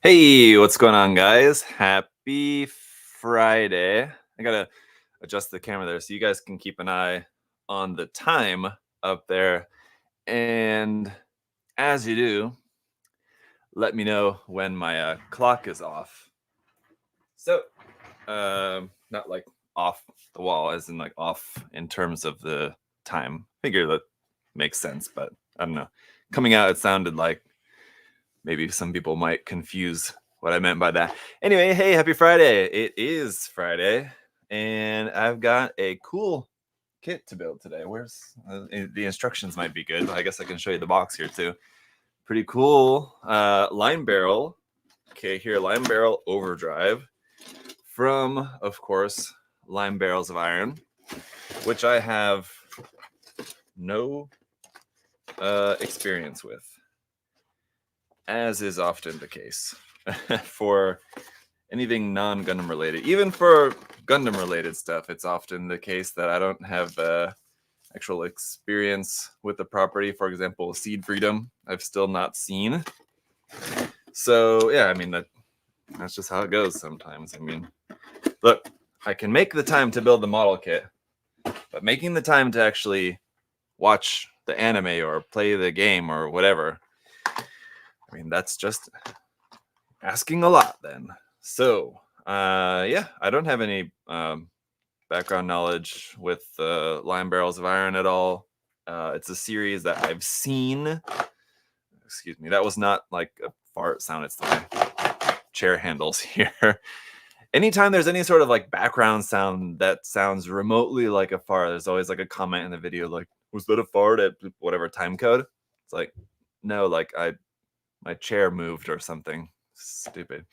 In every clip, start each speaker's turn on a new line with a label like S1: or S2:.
S1: Hey, what's going on, guys? Happy Friday. I gotta adjust the camera there so you guys can keep an eye on the time up there. And as you do, let me know when my clock is off. So, not like off the wall, as in like off in terms of the time. Figure that makes sense, but I don't know. Coming out, it sounded like maybe some people might confuse what I meant by that. Anyway, hey, happy Friday. It is Friday, and I've got a cool kit to build today. Where's the instructions might be good, but I guess I can show you the box here too. Pretty cool. Line barrel. Okay, here, line barrel overdrive from, of course, Line Barrels of Iron, which I have no experience with, as is often the case for anything non-Gundam related. Even for Gundam related stuff, it's often the case that I don't have actual experience with the property. For example, Seed Freedom, I've still not seen. So yeah, I mean that's just how it goes sometimes. I mean, look, I can make the time to build the model kit, but making the time to actually watch the anime or play the game or whatever, I mean, that's just asking a lot then. So, yeah, I don't have any background knowledge with Line Barrels of Iron at all. It's a series that I've seen. Excuse me, that was not like a fart sound. It's my chair handles here. Anytime there's any sort of like background sound that sounds remotely like a fart, there's always like a comment in the video like, was that a fart at whatever time code? It's like, no, like my chair moved or something stupid.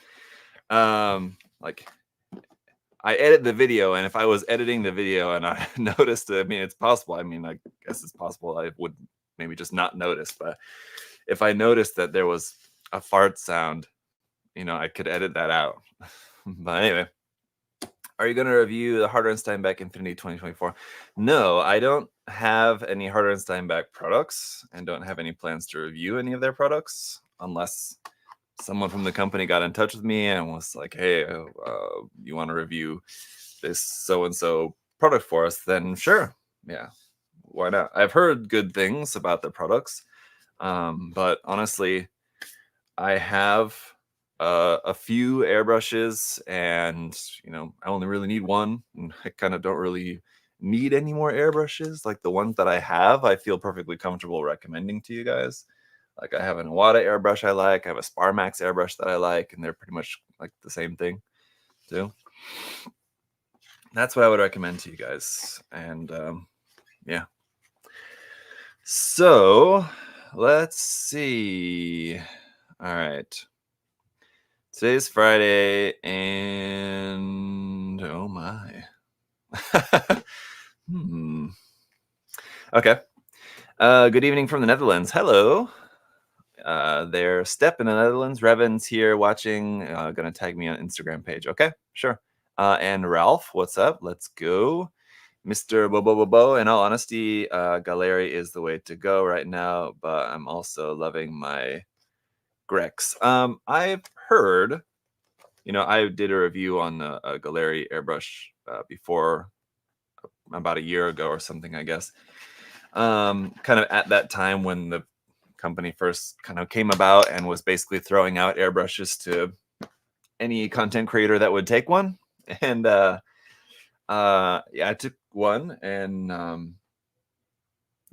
S1: Like I edit the video, and if I was editing the video and I noticed it, I mean, it's possible. I mean, I guess it's possible I would maybe just not notice, but if I noticed that there was a fart sound, I could edit that out. But anyway, are you going to review the Harder and Steinbeck Infinity 2024? No, I don't have any Harder and Steinbeck products and don't have any plans to review any of their products unless someone from the company got in touch with me and was like, hey, you want to review this so-and-so product for us? Then sure. Yeah, why not? I've heard good things about the products, but honestly, I have a few airbrushes, and I only really need one, and I kind of don't really need any more airbrushes. Like the ones that I have, I feel perfectly comfortable recommending to you guys. Like I have an Iwata airbrush I like, I have a Sparmax airbrush that I like, and they're pretty much like the same thing too. That's what I would recommend to you guys. And yeah, so let's see. All right, today's Friday, and oh my. Okay. Good evening from the Netherlands. Hello. There, Step in the Netherlands. Revan's here watching. Gonna tag me on Instagram page. Okay, sure. And Ralph, what's up? Let's go. Mr. Bobo. In all honesty, Galeri is the way to go right now, but I'm also loving my Grex. I've heard, I did a review on a Galeri airbrush before, about a year ago or something, I guess. Kind of at that time when the company first kind of came about and was basically throwing out airbrushes to any content creator that would take one. And yeah, I took one and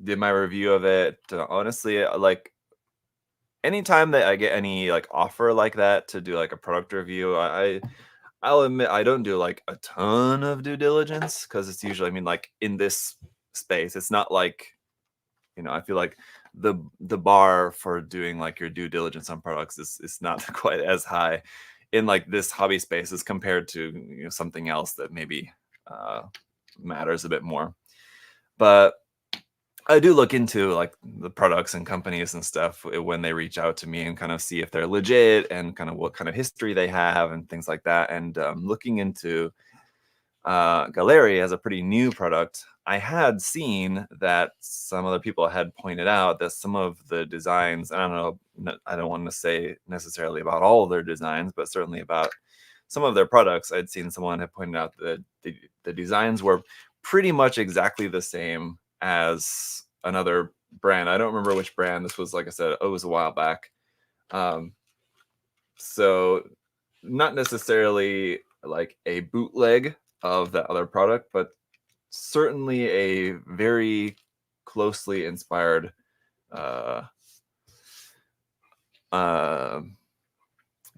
S1: did my review of it. Honestly, like anytime that I get any like offer like that to do like a product review, I'll admit I don't do like a ton of due diligence, because it's usually, I mean, like in this space, it's not like, I feel like the bar for doing like your due diligence on products is not quite as high in like this hobby space as compared to something else that maybe matters a bit more. But I do look into like the products and companies and stuff when they reach out to me and kind of see if they're legit and kind of what kind of history they have and things like that. And looking into Galeri has a pretty new product. I had seen that some other people had pointed out that some of the designs, I don't know, I don't want to say necessarily about all of their designs, but certainly about some of their products, I'd seen someone had pointed out that the designs were pretty much exactly the same as another brand. I don't remember which brand. This was, like I said, it was a while back. So not necessarily like a bootleg of that other product, but certainly a very closely inspired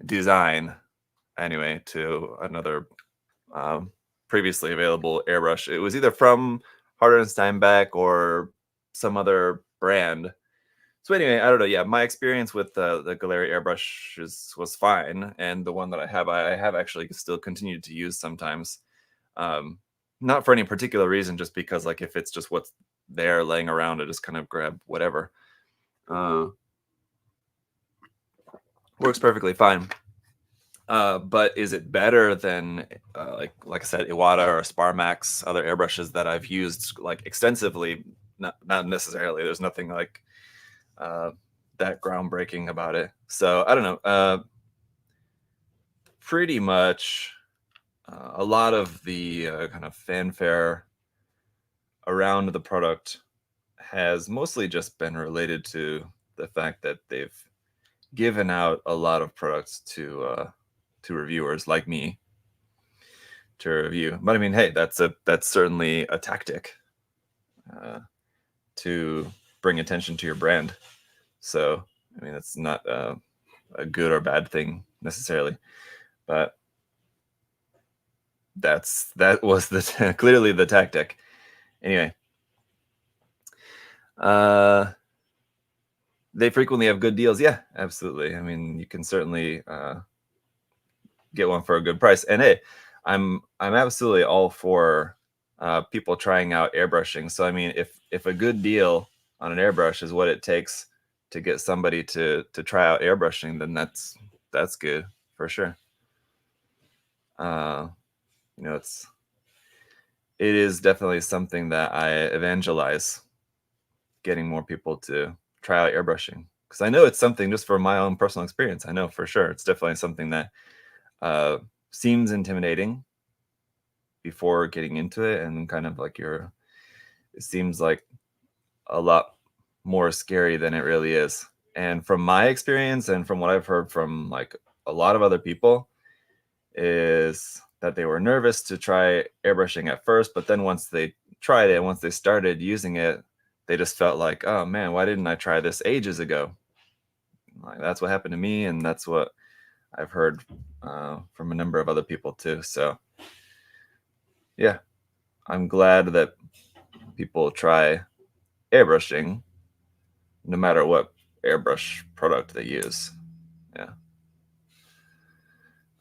S1: design anyway to another previously available airbrush. It was either from Harder and Steinbeck or some other brand. So anyway, I don't know. Yeah, my experience with the Galeri airbrush was fine, and the one that I have actually still continued to use sometimes. Not for any particular reason, just because like if it's just what's there laying around, I just kind of grab whatever. Works perfectly fine. But is it better than like I said, Iwata or Sparmax, other airbrushes that I've used like extensively? Not necessarily. There's nothing like that groundbreaking about it. So I don't know. Pretty much a lot of the kind of fanfare around the product has mostly just been related to the fact that they've given out a lot of products to reviewers like me to review. But I mean, hey, that's certainly a tactic to bring attention to your brand. So I mean, it's not a good or bad thing necessarily, but that was the clearly the tactic. Anyway, they frequently have good deals. Yeah, absolutely. I mean, you can certainly get one for a good price. And hey, I'm absolutely all for people trying out airbrushing. So I mean, if a good deal on an airbrush is what it takes to get somebody to try out airbrushing, then that's good for sure. You know, it is definitely something that I evangelize, getting more people to try out airbrushing, because I know it's something, just for my own personal experience, I know for sure it's definitely something that seems intimidating before getting into it, and kind of like it seems like a lot more scary than it really is. And from my experience and from what I've heard from like a lot of other people, is that they were nervous to try airbrushing at first, but then once they tried it, once they started using it, they just felt like, oh man, why didn't I try this ages ago? Like, that's what happened to me, and that's what I've heard from a number of other people too. So yeah, I'm glad that people try airbrushing no matter what airbrush product they use. Yeah.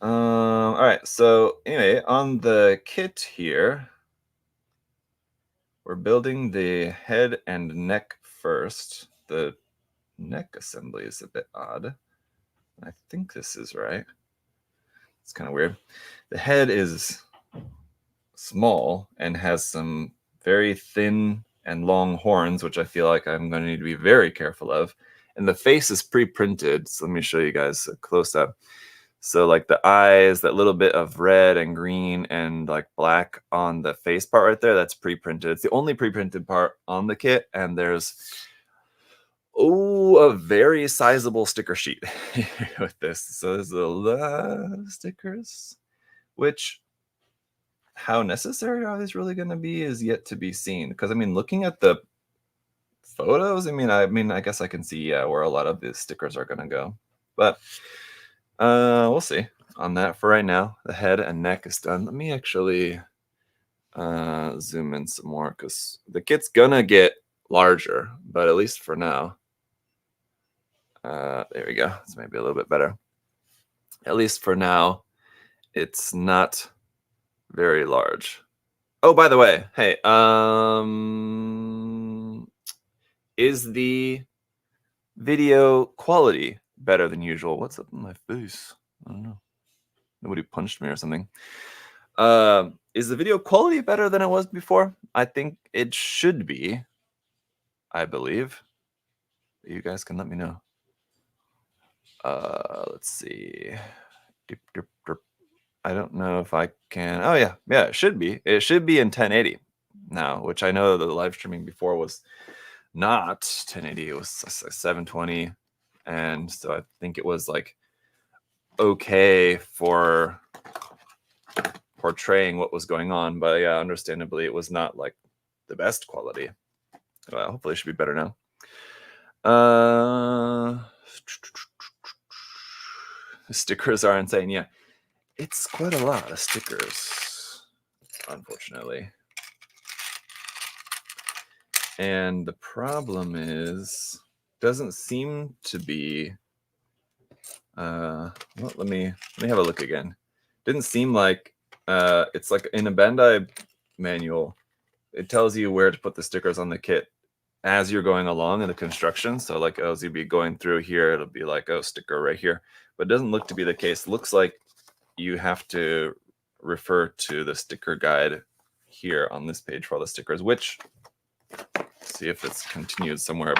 S1: All right. So anyway, on the kit here, we're building the head and neck first. The neck assembly is a bit odd. I think this is right. It's kind of weird. The head is small and has some very thin and long horns, which I feel like I'm going to need to be very careful of. And the face is pre-printed. So let me show you guys a close-up. So like the eyes, that little bit of red and green and like black on the face part right there, that's pre-printed. It's the only pre-printed part on the kit. And there's, a very sizable sticker sheet with this. So there's a lot of stickers, which, how necessary are these really going to be is yet to be seen. Because I mean, looking at the photos, I mean, I guess I can see where a lot of these stickers are going to go, but we'll see on that. For right now, the head and neck is done. Let me actually zoom in some more, because the kit's gonna get larger, but at least for now, there we go. It's maybe a little bit better. At least for now, it's not very large. Oh, by the way, hey, is the video quality better than usual? What's up in my face? I don't know. Nobody punched me or something. Is the video quality better than it was before? I think it should be, I believe. You guys can let me know. Let's see. I don't know if I can. Oh yeah, it should be. It should be in 1080 now, which I know the live streaming before was not 1080. It was 720, and so I think it was like okay for portraying what was going on. But yeah, understandably, it was not like the best quality. Well, hopefully, it should be better now. Stickers are insane. Yeah, it's quite a lot of stickers, unfortunately. And the problem is, doesn't seem to be. Well, let me have a look again. Didn't seem like it's like in a Bandai manual. It tells you where to put the stickers on the kit as you're going along in the construction. So like as you'd be going through here, it'll be like, oh, sticker right here. But it doesn't look to be the case. It looks like you have to refer to the sticker guide here on this page for all the stickers, which, see if it's continued somewhere.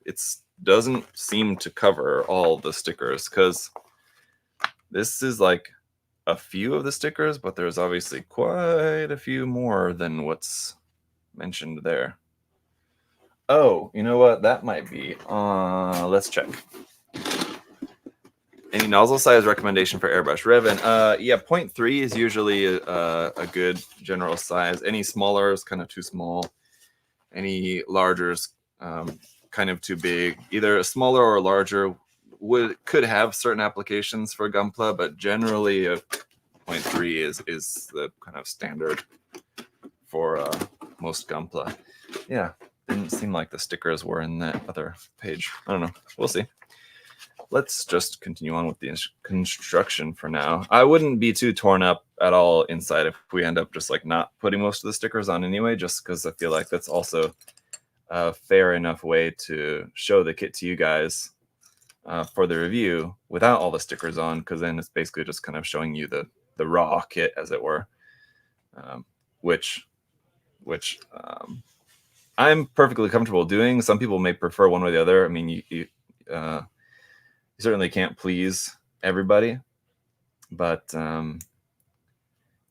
S1: It doesn't seem to cover all the stickers, because this is like a few of the stickers, but there's obviously quite a few more than what's mentioned there. Oh, you know what? That might be. Let's check. Any nozzle size recommendation for airbrush? Revan, yeah, 0.3 is usually a good general size. Any smaller is kind of too small. Any larger is kind of too big. Either a smaller or larger could have certain applications for Gunpla, but generally a 0.3 is the kind of standard for most Gunpla. Yeah, didn't seem like the stickers were in that other page. I don't know. We'll see. Let's just continue on with the construction for now. I wouldn't be too torn up at all inside if we end up just like not putting most of the stickers on anyway, just because I feel like that's also a fair enough way to show the kit to you guys for the review without all the stickers on, because then it's basically just kind of showing you the raw kit, as it were, which I'm perfectly comfortable doing. Some people may prefer one or the other. I mean, you certainly can't please everybody, but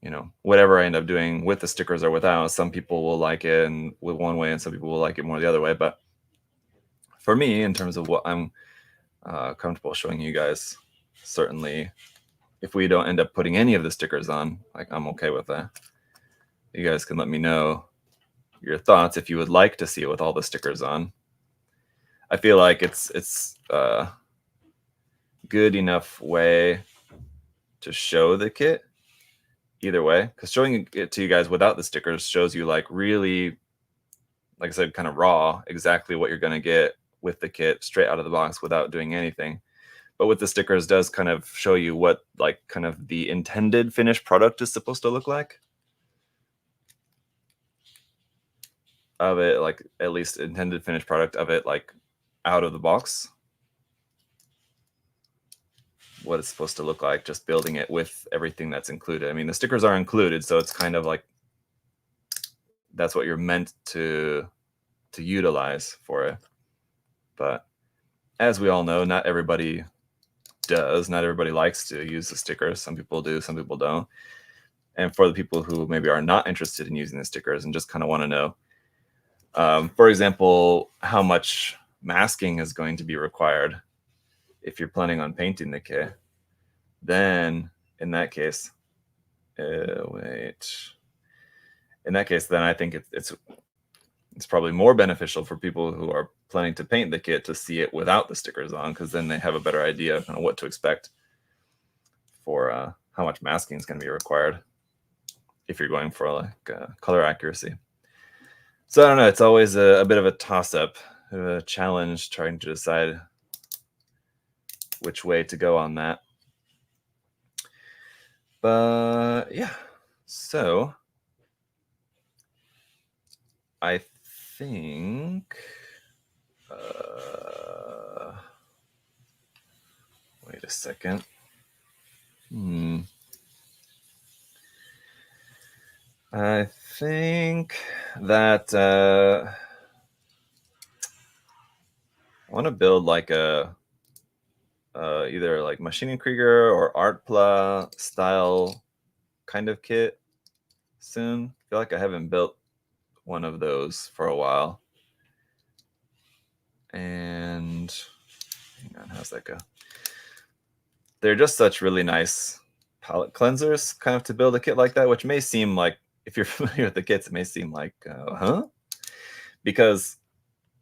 S1: you know, whatever I end up doing with the stickers or without, some people will like it and with one way, and some people will like it more the other way. But for me, in terms of what I'm comfortable showing you guys, certainly, if we don't end up putting any of the stickers on, like, I'm okay with that. You guys can let me know your thoughts if you would like to see it with all the stickers on. I feel like it's good enough way to show the kit either way, because showing it to you guys without the stickers shows you like really, like I said, kind of raw, exactly what you're going to get with the kit straight out of the box without doing anything. But with the stickers does kind of show you what like kind of the intended finished product is supposed to look like of it, like at least intended finished product of it, like out of the box, what it's supposed to look like, just building it with everything that's included. I mean, the stickers are included, so it's kind of like that's what you're meant to utilize for it. But as we all know, not everybody does. Not everybody likes to use the stickers. Some people do, some people don't. And for the people who maybe are not interested in using the stickers and just kind of want to know, for example, how much masking is going to be required if you're planning on painting the kit, then in that case, then I think it's probably more beneficial for people who are planning to paint the kit to see it without the stickers on, because then they have a better idea of what to expect for how much masking is going to be required if you're going for like color accuracy. So I don't know. It's always a bit of a toss-up, a challenge trying to decide which way to go on that. But yeah, so I think wait a second. I think that I want to build like a either like Maschinen Krieger or Artpla style kind of kit soon. I feel like I haven't built one of those for a while. And hang on, how's that go? They're just such really nice palette cleansers kind of to build a kit like that, which may seem like, if you're familiar with the kits, it may seem like, huh? Because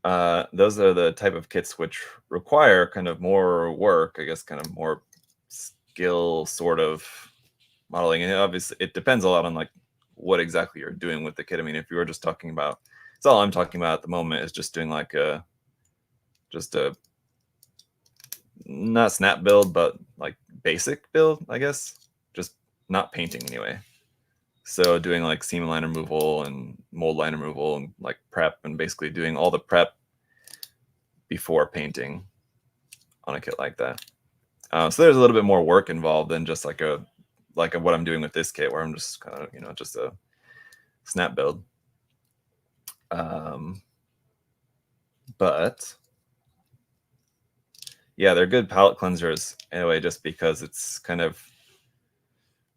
S1: those are the type of kits which require kind of more work, I guess, kind of more skill sort of modeling. And obviously it depends a lot on like what exactly you're doing with the kit. I mean, if you were just talking about, it's all I'm talking about at the moment is just doing like just a not snap build, but like basic build, I guess, just not painting anyway. So doing like seam line removal and mold line removal and like prep, and basically doing all the prep before painting on a kit like that. So there's a little bit more work involved than just like what I'm doing with this kit, where I'm just kind of just a snap build. But yeah, they're good palette cleansers anyway, just because it's kind of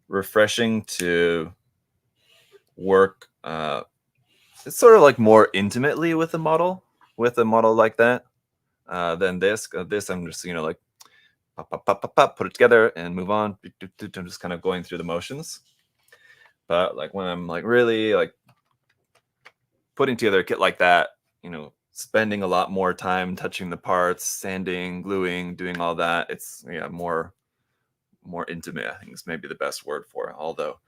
S1: refreshing to work. It's sort of like more intimately with a model like that than this. This I'm just like pop, put it together and move on. I'm just kind of going through the motions. But like when I'm like really like putting together a kit like that, spending a lot more time touching the parts, sanding, gluing, doing all that, it's more intimate, I think is maybe the best word for it, although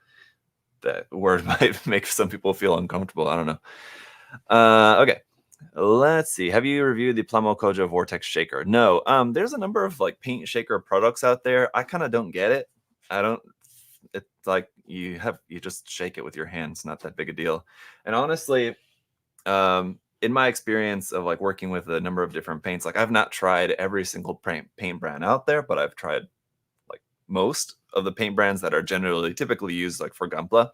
S1: that word might make some people feel uncomfortable. I don't know. Okay, let's see. Have you reviewed the Plamo Kojo Vortex Shaker? No. There's a number of like paint shaker products out there. I kind of don't get it. It's like you just shake it with your hands, not that big a deal. And honestly, in my experience of like working with a number of different paints, like I've not tried every single paint brand out there, but I've tried like most of the paint brands that are typically used like for Gunpla.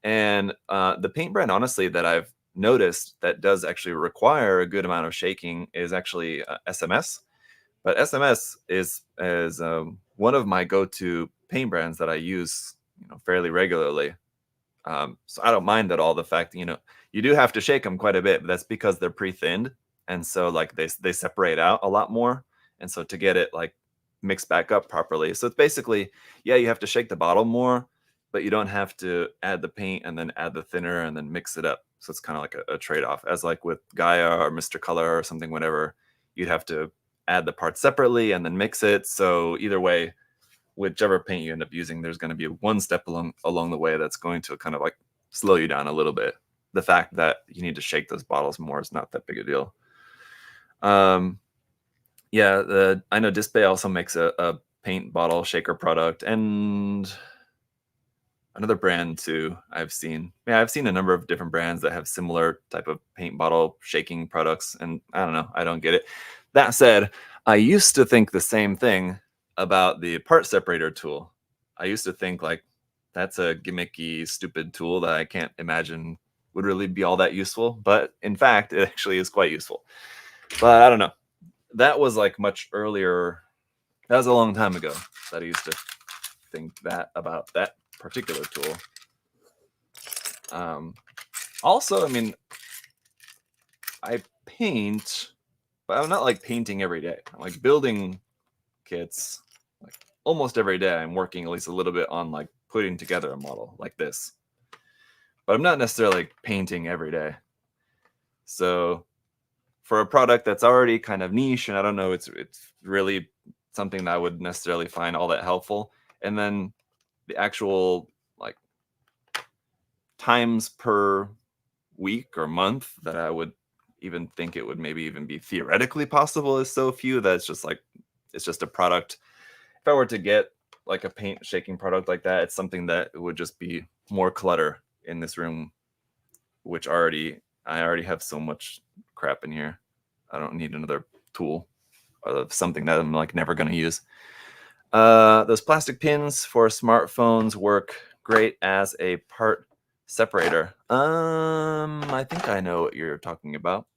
S1: And the paint brand, honestly, that I've noticed that does actually require a good amount of shaking is actually SMS. But SMS is one of my go-to paint brands that I use fairly regularly. So I don't mind at all the fact that, you do have to shake them quite a bit, but that's because they're pre-thinned. And so like they separate out a lot more. And so to get it like mixed back up properly. So it's basically, yeah, you have to shake the bottle more, but you don't have to add the paint and then add the thinner and then mix it up. So it's kind of like a trade-off. As like with Gaia or Mr. Color or something, whatever, you'd have to add the parts separately and then mix it. So either way, whichever paint you end up using, there's going to be one step along the way that's going to kind of like slow you down a little bit. The fact that you need to shake those bottles more is not that big a deal. Yeah, I know Display also makes a paint bottle shaker product, and another brand too I've seen. Yeah, I've seen a number of different brands that have similar type of paint bottle shaking products, and I don't know, I don't get it. That said, I used to think the same thing about the part separator tool. I used to think like that's a gimmicky, stupid tool that I can't imagine would really be all that useful, but in fact, it actually is quite useful. But I don't know. That was like much earlier. That was a long time ago that I used to think that about that particular tool. Also, I mean, I paint, but I'm not like painting every day. I'm like building kits like almost every day. I'm working at least a little bit on like putting together a model like this, but I'm not necessarily like painting every day. So for a product that's already kind of niche, and I don't know, it's really something that I would necessarily find all that helpful. And then the actual like times per week or month that I would even think it would maybe even be theoretically possible is so few that it's just a product. If I were to get like a paint shaking product like that, it's something that would just be more clutter in this room, which I already have so much crap in here. I don't need another tool of something that I'm like never going to use. Those plastic pins for smartphones work great as a part Separator. I think I know what you're talking about.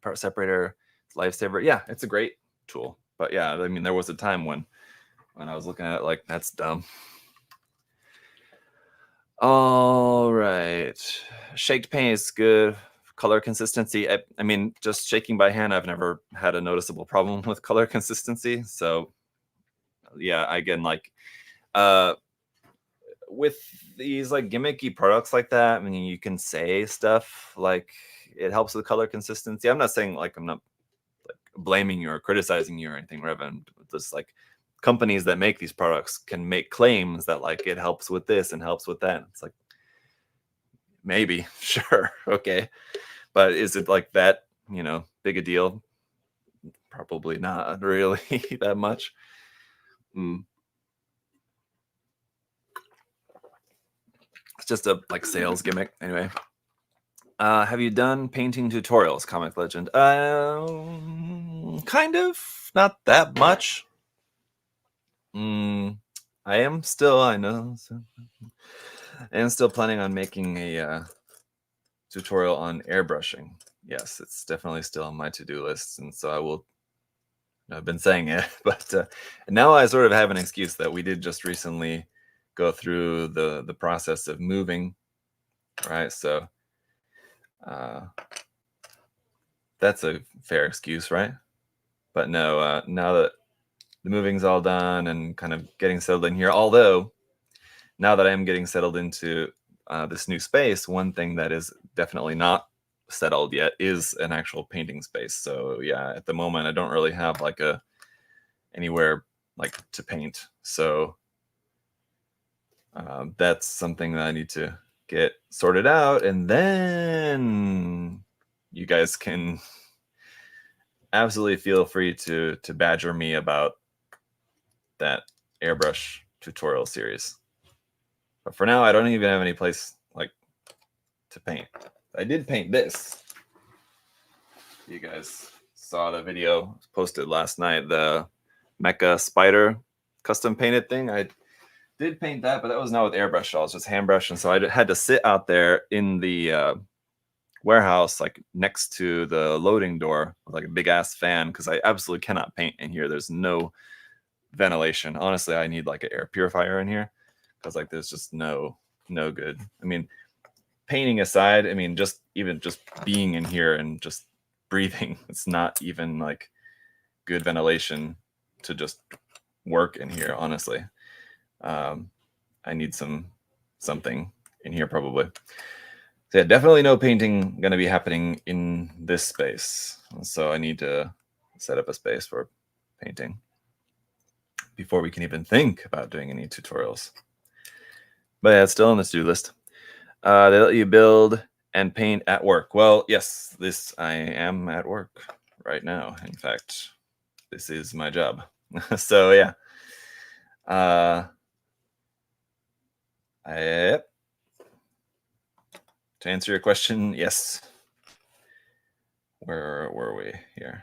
S1: Part separator, lifesaver. Yeah, it's a great tool. But yeah, I mean, there was a time when I was looking at it like, that's dumb. All right. Shaked paint is good. Color consistency. I mean, just shaking by hand, I've never had a noticeable problem with color consistency. So yeah, again, like with these like gimmicky products like that, I mean, you can say stuff like it helps with color consistency. I'm not saying like, I'm not like blaming you or criticizing you or anything, Revan. Just like companies that make these products can make claims that like it helps with this and helps with that. It's like, maybe, sure, okay, but is it like that, big a deal? Probably not really that much. It's just a like sales gimmick anyway. Have you done painting tutorials, Comic Legend? Kind of, not that much. I am still, I know, I am still planning on making a tutorial on airbrushing. Yes, it's definitely still on my to-do list, and so I will. I've been saying it, but now I sort of have an excuse that we did just recently go through the process of moving, right? So that's a fair excuse, right? But no, now that the moving's all done and kind of getting settled in here, although now that I am getting settled into this new space, one thing that is definitely not settled yet is an actual painting space. So yeah, at the moment I don't really have like anywhere like to paint. So that's something that I need to get sorted out, and then you guys can absolutely feel free to badger me about that airbrush tutorial series. But for now, I don't even have any place like to paint. I did paint this. You guys saw the video posted last night, the Mecha Spider custom painted thing. I did paint that, but that was not with airbrush at all. It was just hand brush, and so I had to sit out there in the warehouse, like next to the loading door, with like a big ass fan, because I absolutely cannot paint in here. There's no ventilation. Honestly, I need like an air purifier in here, because like there's just no good. I mean, painting aside, I mean, just being in here and just breathing, it's not even like good ventilation to just work in here, honestly. I need something in here probably. So yeah, definitely no painting going to be happening in this space. So I need to set up a space for painting before we can even think about doing any tutorials. But yeah, it's still on the to-do list. They let you build and paint at work. Well, yes, I am at work right now. In fact, this is my job. So yeah. Yep. To answer your question, yes. Where were we here?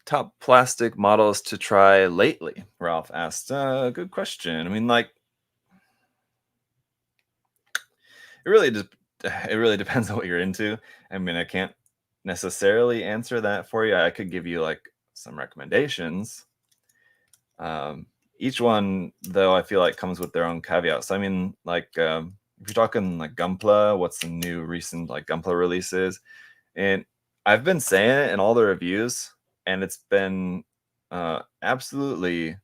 S1: Top plastic models to try lately, Ralph asked. Good question. I mean, like, it really depends on what you're into. I mean, I can't necessarily answer that for you. I could give you like some recommendations. Each one, though, I feel like comes with their own caveats. I mean, like, if you're talking like Gunpla, what's the new recent like Gunpla releases? And I've been saying it in all the reviews, and it's been absolutely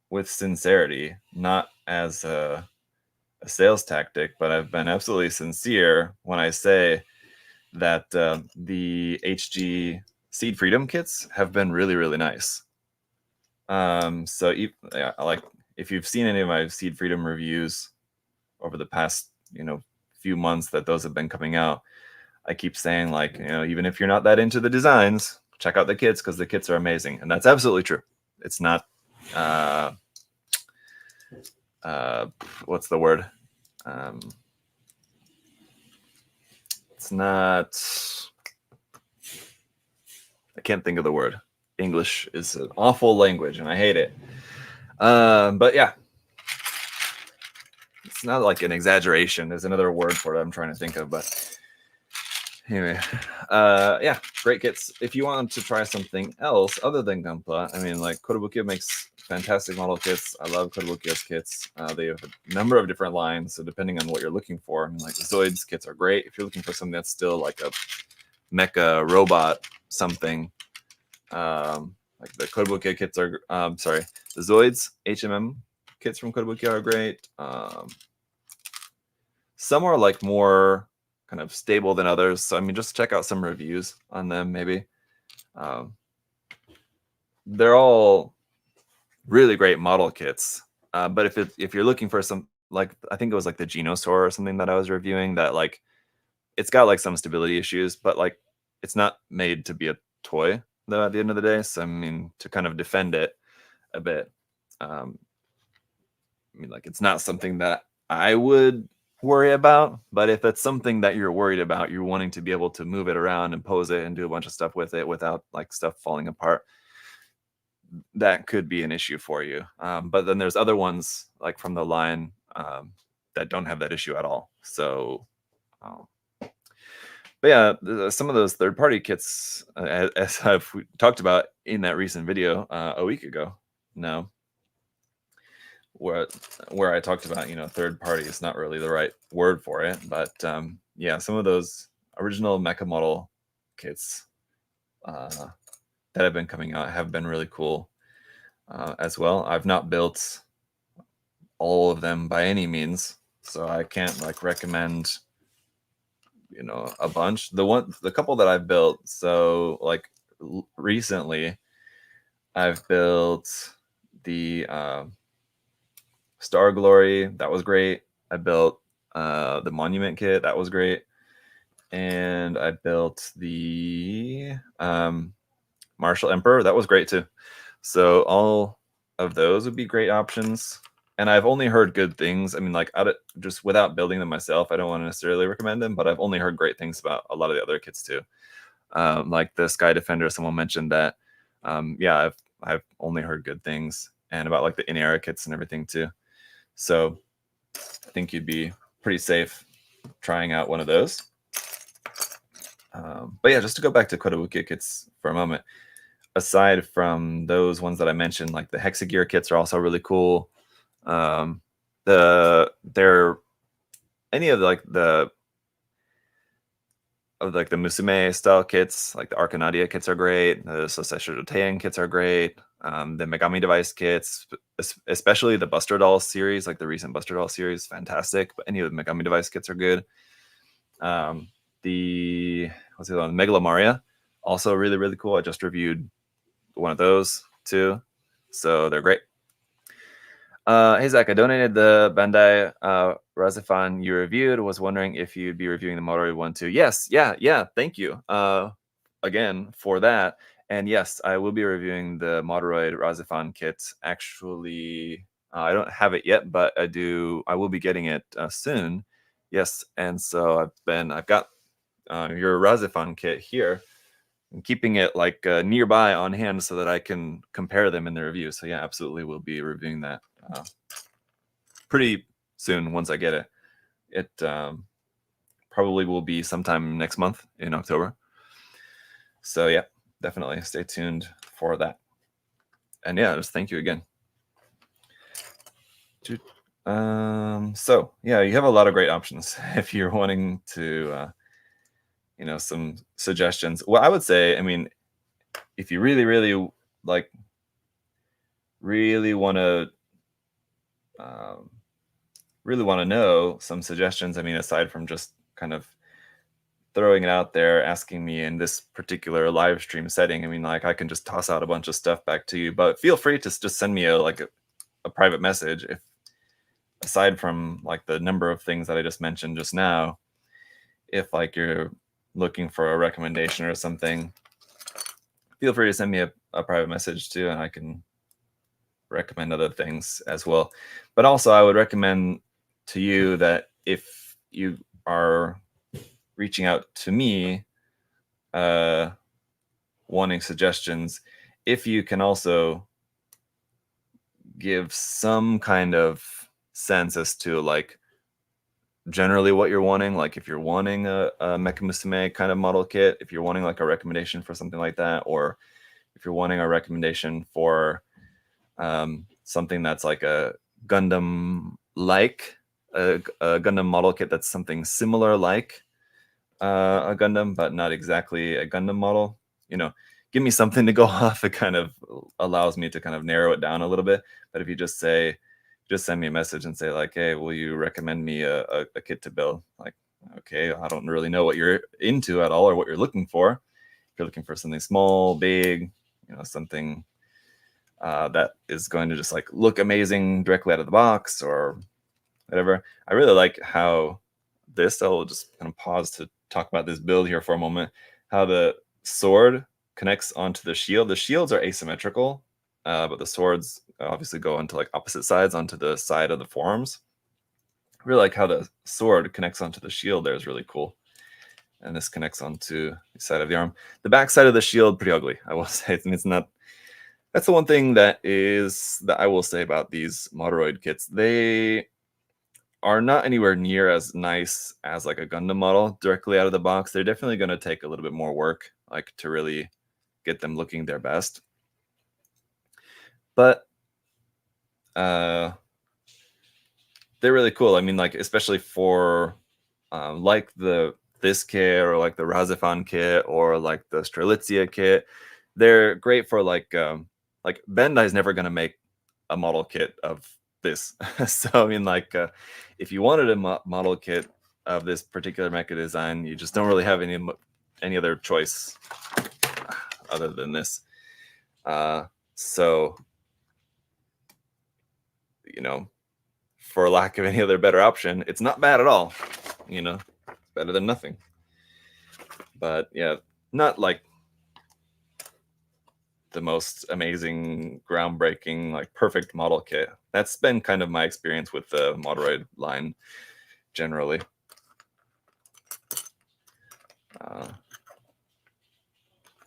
S1: with sincerity, not as a sales tactic, but I've been absolutely sincere when I say that the HG Seed Freedom kits have been really, really nice. So like if you've seen any of my Seed Freedom reviews over the past, few months that those have been coming out, I keep saying like, even if you're not that into the designs, check out the kits because the kits are amazing. And that's absolutely true. It's not, what's the word? It's not, I can't think of the word. English is an awful language, and I hate it. But yeah, it's not like an exaggeration. There's another word for it I'm trying to think of, but anyway, yeah, great kits. If you want to try something else other than Gunpla, I mean, like Kotobukiya makes fantastic model kits. I love Kotobukiya's kits. They have a number of different lines, so depending on what you're looking for, I mean, like the Zoids kits are great. If you're looking for something that's still like a mecha robot something, like the Kotobukiya kits are, sorry, the Zoids HMM kits from Kotobukiya are great. Some are like more kind of stable than others. So, I mean, just check out some reviews on them, maybe. They're all really great model kits. But if you're looking for some, like, I think it was like the Geno Store or something that I was reviewing, that like, it's got like some stability issues, but like, it's not made to be a toy though at the end of the day. So, I mean, to kind of defend it a bit, I mean, like, it's not something that I would worry about, but if it's something that you're worried about, you're wanting to be able to move it around and pose it and do a bunch of stuff with it without like stuff falling apart, that could be an issue for you. But then there's other ones like from the line that don't have that issue at all. So but yeah, some of those third-party kits, as I've talked about in that recent video a week ago now, where I talked about, you know, third party is not really the right word for it, but yeah, some of those original mecha model kits that have been coming out have been really cool as well. I've not built all of them by any means, so I can't like recommend, you know, a bunch. The couple that I've built, so like recently I've built the Star Glory, that was great. I built the Monument kit, that was great. And I built the Martial Emperor, that was great too. So all of those would be great options. And I've only heard good things. I mean, like, just without building them myself, I don't want to necessarily recommend them, but I've only heard great things about a lot of the other kits too. Like the Sky Defender, someone mentioned that. Yeah, I've only heard good things, and about like the in-era kits and everything too. So I think you'd be pretty safe trying out one of those. But yeah, just to go back to Kotobukiya kits for a moment, aside from those ones that I mentioned, like the Hexagear kits are also really cool. They're any of the Musume style kits, like the Arcanadia kits are great. The Sosei Jotein kits are great. The Megami Device kits, especially the Buster Doll series, like the recent Buster Doll series, fantastic. But any of the Megami Device kits are good. What's the other one? Megalamaria, also really, really cool. I just reviewed one of those too, so they're great. Hey Zach, I donated the Bandai Razafan you reviewed. Was wondering if you'd be reviewing the Moderoid one too. Yes, yeah. Thank you again for that. And yes, I will be reviewing the Moderoid Razafan kit. Actually, I don't have it yet, but I will be getting it soon. Yes, and so I've got your Razafan kit here. I'm keeping it like nearby on hand so that I can compare them in the review. So yeah, absolutely, we'll be reviewing that pretty soon once I get it. It probably will be sometime next month in October. So yeah, definitely stay tuned for that. And yeah, just thank you again. So yeah, you have a lot of great options if you're wanting to you know, some suggestions. Well, I would say, I mean, if you really want to know some suggestions, I mean, aside from just kind of throwing it out there, asking me in this particular live stream setting, I mean, like, I can just toss out a bunch of stuff back to you, but feel free to just send me a private message. If aside from like the number of things that I just mentioned just now, if like you're looking for a recommendation or something, feel free to send me a private message too, and I can recommend other things as well. But also, I would recommend to you that if you are reaching out to me wanting suggestions, if you can also give some kind of sense as to like generally what you're wanting, like if you're wanting a Mecha Musume kind of model kit, if you're wanting like a recommendation for something like that, or if you're wanting a recommendation for something that's like a Gundam like a Gundam model kit that's something similar like a Gundam, but not exactly a Gundam model, you know, give me something to go off. It kind of allows me to kind of narrow it down a little bit. But if you just send me a message and say like, hey, will you recommend me a kit to build? Like, okay, I don't really know what you're into at all or what you're looking for. If you're looking for something small, big, you know, something that is going to just like look amazing directly out of the box or whatever. I really like how I'll just kind of pause to talk about this build here for a moment, how the sword connects onto the shield. The shields are asymmetrical, but the swords obviously go onto like opposite sides onto the side of the forearms. I really like how the sword connects onto the shield there is really cool. And this connects onto the side of the arm. The back side of the shield, pretty ugly, I will say. It's not. That's the one thing that I will say about these Moderoid kits. They are not anywhere near as nice as like a Gundam model directly out of the box. They're definitely going to take a little bit more work, like to really get them looking their best. But they're really cool. I mean, like especially for like this kit or like the Razafan kit or like the Strelitzia kit, they're great for like Bandai's never going to make a model kit of this. So I mean, like if you wanted a model kit of this particular mecha design, you just don't really have any other choice other than this. So you know, for lack of any other better option, it's not bad at all. You know, it's better than nothing. But yeah, not like the most amazing, groundbreaking, like perfect model kit. That's been kind of my experience with the Moderoid line generally.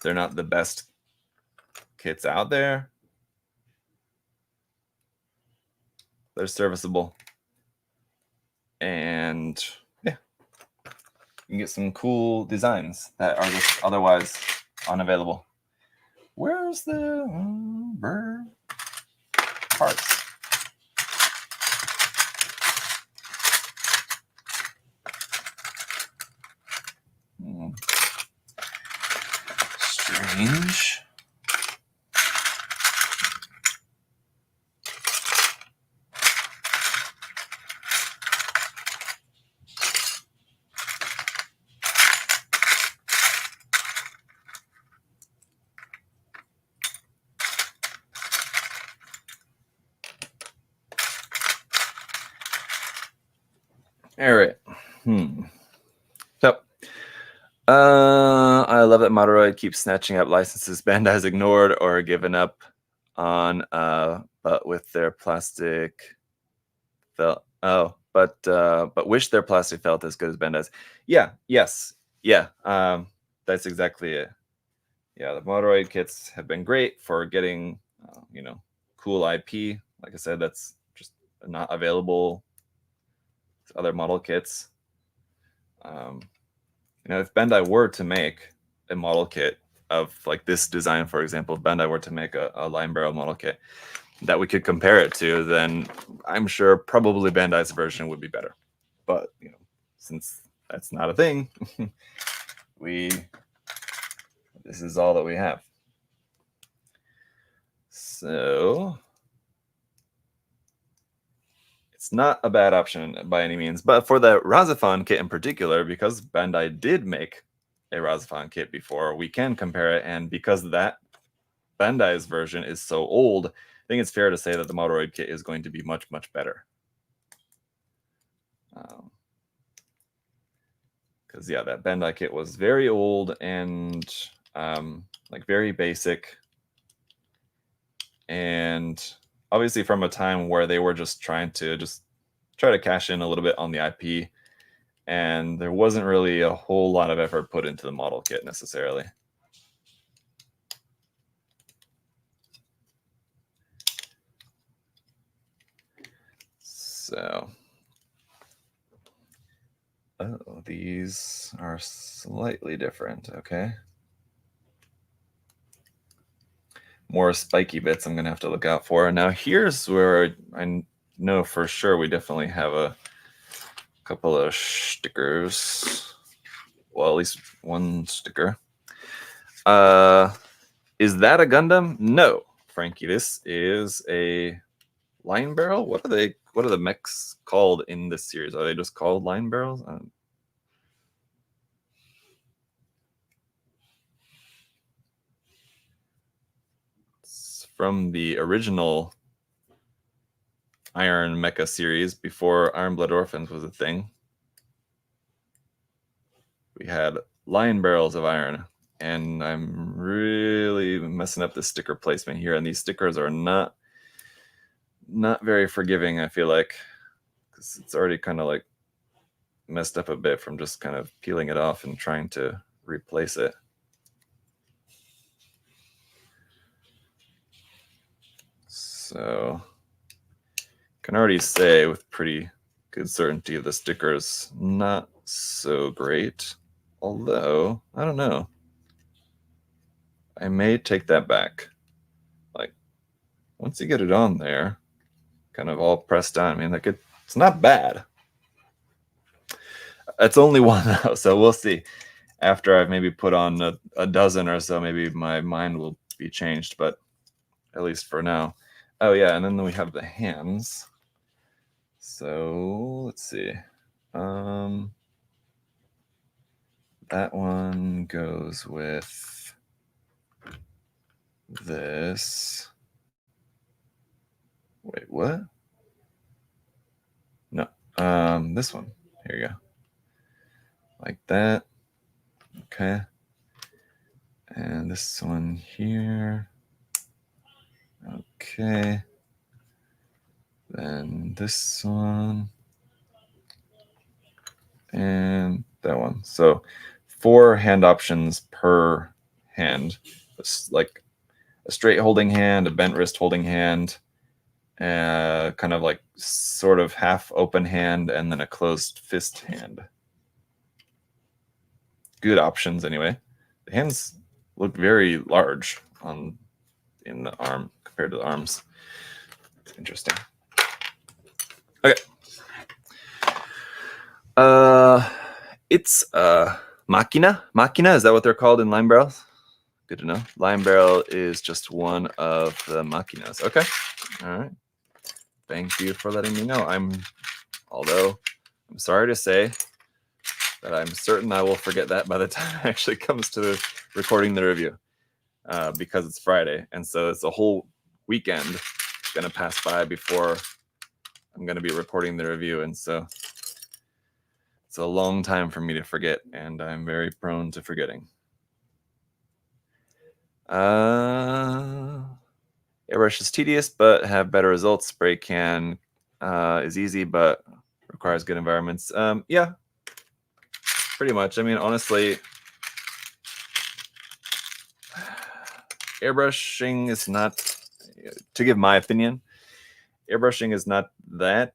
S1: They're not the best kits out there. They're serviceable. And yeah, you can get some cool designs that are just otherwise unavailable. Where's the parts? Strange. All right. So, I love that Moderoid keeps snatching up licenses Bandai's ignored or given up on, but with their plastic felt. Oh, but wish their plastic felt as good as Bandai's. Yeah. Yes. Yeah. That's exactly it. Yeah, the Moderoid kits have been great for getting, you know, cool IP. Like I said, that's just not available to other model kits. You know, if Bandai were to make a model kit of like this design, for example, if Bandai were to make a Linebarrel model kit that we could compare it to, then I'm sure probably Bandai's version would be better. But you know, since that's not a thing, this is all that we have. So it's not a bad option by any means. But for the Razafan kit in particular, because Bandai did make a Razafan kit before, we can compare it. And because that Bandai's version is so old, I think it's fair to say that the Moderoid kit is going to be much, much better. Because yeah, that Bandai kit was very old and like very basic, and obviously from a time where they were just trying to try to cash in a little bit on the IP, and there wasn't really a whole lot of effort put into the model kit necessarily. So, oh, these are slightly different. Okay. More spiky bits I'm going to have to look out for. Now, here's where I know for sure we definitely have a couple of stickers. Well, at least one sticker. Is that a Gundam? No, Frankie. This is a line barrel. What are the mechs called in this series? Are they just called line barrels? It's from the original Iron Mecha series before Iron Blood Orphans was a thing. We had line barrels of iron, and I'm really messing up the sticker placement here, and these stickers are not very forgiving, I feel like, because it's already kind of like messed up a bit from just kind of peeling it off and trying to replace it. So can already say with pretty good certainty the sticker's not so great, although I don't know, I may take that back. Like, once you get it on there kind of all pressed on, I mean, like, it's not bad. It's only one though, so we'll see. After I've maybe put on a dozen or so, maybe my mind will be changed, but at least for now. Oh yeah, and then we have the hands. So let's see. That one goes with this. Wait, what? No, this one. Here you go. Like that. Okay. And this one here. Okay. Then this one. And that one. So 4 hand options per hand. It's like a straight holding hand, a bent wrist holding hand, kind of like sort of half open hand, and then a closed fist hand. Good options anyway. The hands look very large in the arm compared to the arms. Interesting. Okay. It's Machina. Machina, is that what they're called in line barrels? Good to know. Line barrel is just one of the Machinas. Okay. All right. Thank you for letting me know. Although I'm sorry to say that I'm certain I will forget that by the time it actually comes to recording the review, because it's Friday, and so it's a whole weekend going to pass by before I'm going to be recording the review, and so it's a long time for me to forget, and I'm very prone to forgetting. Airbrush is tedious, but have better results. Spray can is easy, but requires good environments. Yeah, pretty much. I mean, honestly, airbrushing is not, to give my opinion, airbrushing is not that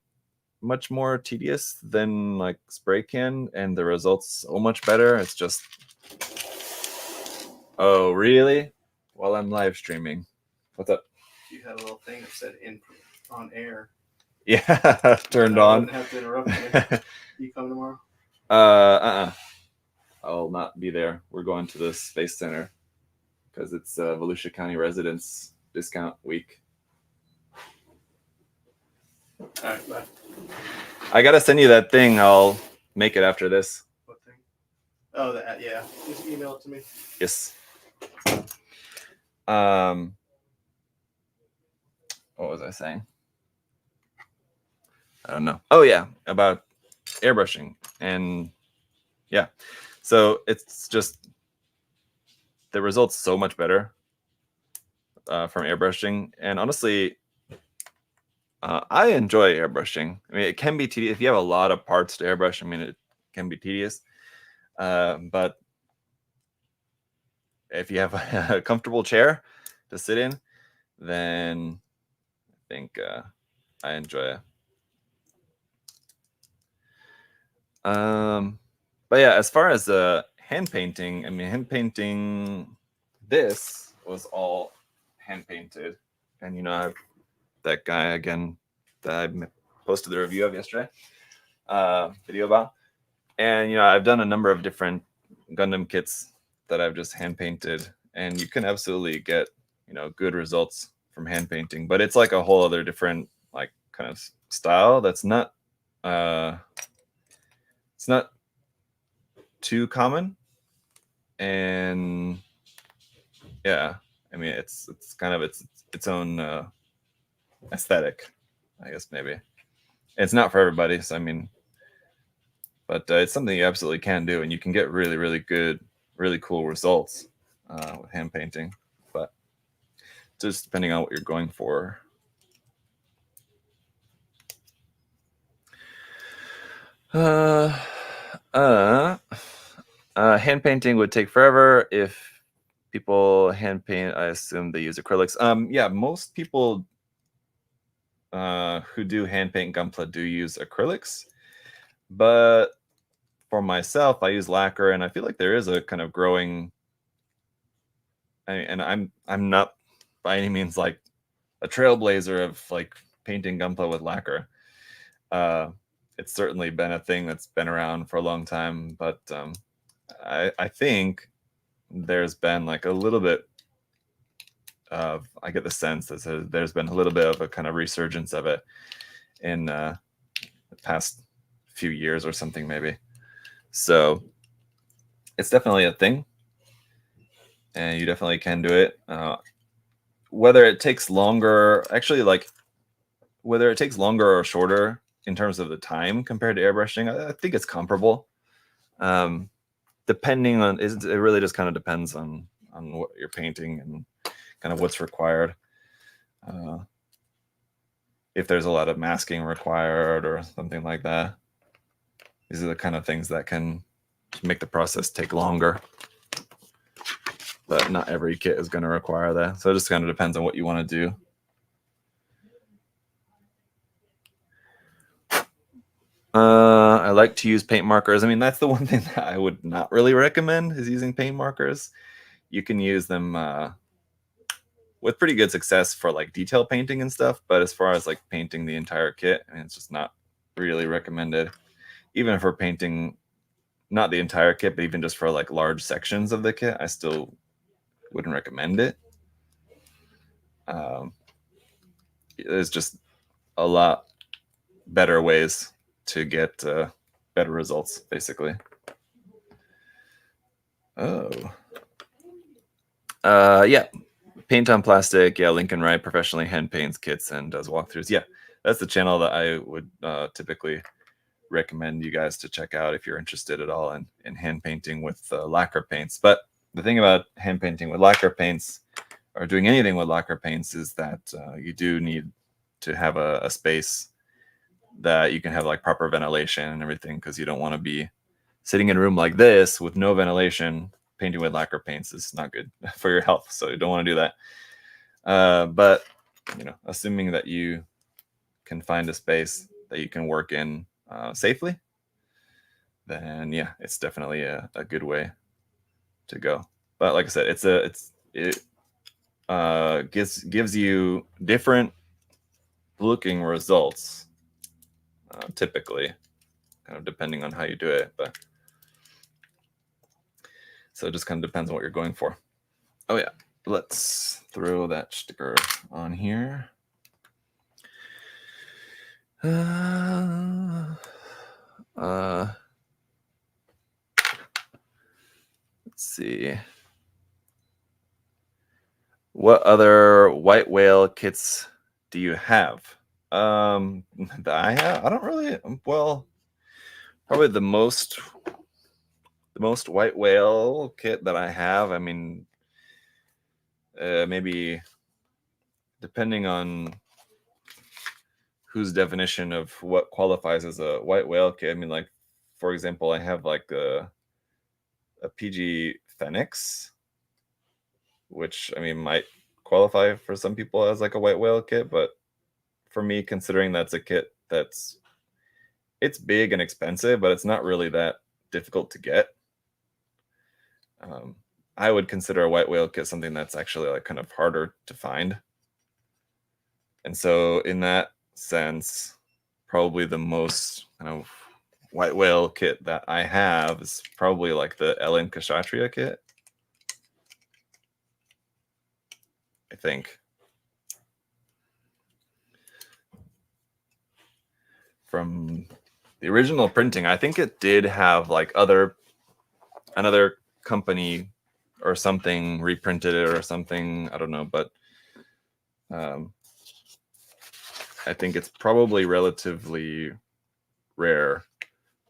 S1: much more tedious than like spray can, and the results so much better. It's just, oh really? While I'm live streaming, what's up?
S2: You had a little thing that said on air.
S1: Yeah, turned on.
S2: I wouldn't have to interrupt you. You come tomorrow?
S1: I'll not be there. We're going to the Space Center because it's Volusia County residents discount week.
S2: All right, bye.
S1: I gotta send you that thing. I'll make it after this.
S2: What thing? Oh, that, yeah. Just email it to me.
S1: Yes. What was I saying? I don't know. Oh yeah, about airbrushing, and yeah, so it's just the results so much better from airbrushing, and honestly, I enjoy airbrushing. I mean, it can be tedious if you have a lot of parts to airbrush. I mean, it can be tedious, but if you have a comfortable chair to sit in, then I think I enjoy it. But yeah, as far as hand painting, I mean, hand painting, this was all hand painted, and you know, that guy again that I posted the review of yesterday, video about, and you know, I've done a number of different Gundam kits that I've just hand painted, and you can absolutely get, you know, good results from hand painting, but it's like a whole other different like kind of style that's not it's not too common. And yeah, I mean, it's kind of its own aesthetic, I guess. Maybe it's not for everybody, so I mean, but it's something you absolutely can do, and you can get really, really good, really cool results with hand painting, but just depending on what you're going for. Hand painting would take forever. If people hand paint, I assume they use acrylics. Yeah, most people who do hand paint Gunpla do use acrylics, but for myself, I use lacquer, and I feel like there is a kind of growing. And I'm not by any means like a trailblazer of like painting Gunpla with lacquer. It's certainly been a thing that's been around for a long time, but I think there's been like a little bit of, I get the sense that there's been a little bit of a kind of resurgence of it in the past few years or something, maybe. So it's definitely a thing, and you definitely can do it. Whether it takes longer, actually, like whether it takes longer or shorter in terms of the time compared to airbrushing, I think it's comparable. Depending on, it really just kind of depends on what you're painting and kind of what's required. If there's a lot of masking required or something like that, these are the kind of things that can make the process take longer. But not every kit is going to require that, so it just kind of depends on what you want to do. I like to use paint markers. I mean, that's the one thing that I would not really recommend is using paint markers. You can use them with pretty good success for like detail painting and stuff, but as far as like painting the entire kit, I mean, it's just not really recommended. Even for painting, not the entire kit, but even just for like large sections of the kit, I still wouldn't recommend it. There's just a lot better ways to get better results, basically. Oh. Yeah. Paint on Plastic. Yeah, Lincoln Wright professionally hand paints kits and does walkthroughs. Yeah, that's the channel that I would typically recommend you guys to check out if you're interested at all in hand painting with lacquer paints. But the thing about hand painting with lacquer paints, or doing anything with lacquer paints, is that you do need to have a space that you can have like proper ventilation and everything, because you don't want to be sitting in a room like this with no ventilation. Painting with lacquer paints is not good for your health, so you don't want to do that. But you know, assuming that you can find a space that you can work in safely, then yeah, it's definitely a good way to go. But like I said, it gives you different looking results, typically, kind of depending on how you do it. But so it just kind of depends on what you're going for. Oh yeah, let's throw that sticker on here. Let's see. What other white whale kits do you have? That I have? I don't really. Well, probably the most white whale kit that I have. I mean, maybe depending on whose definition of what qualifies as a white whale kit. I mean, like, for example, I have like a PG Phoenix, which I mean might qualify for some people as like a white whale kit, but for me, considering that's a kit that's it's big and expensive, but it's not really that difficult to get. I would consider a white whale kit something that's actually like kind of harder to find. And so in that sense, probably the most kind of white whale kit that I have is probably like the Ellen Kshatriya kit, I think. From the original printing, I think it did have like another company or something reprinted it or something. I don't know, but I think it's probably relatively rare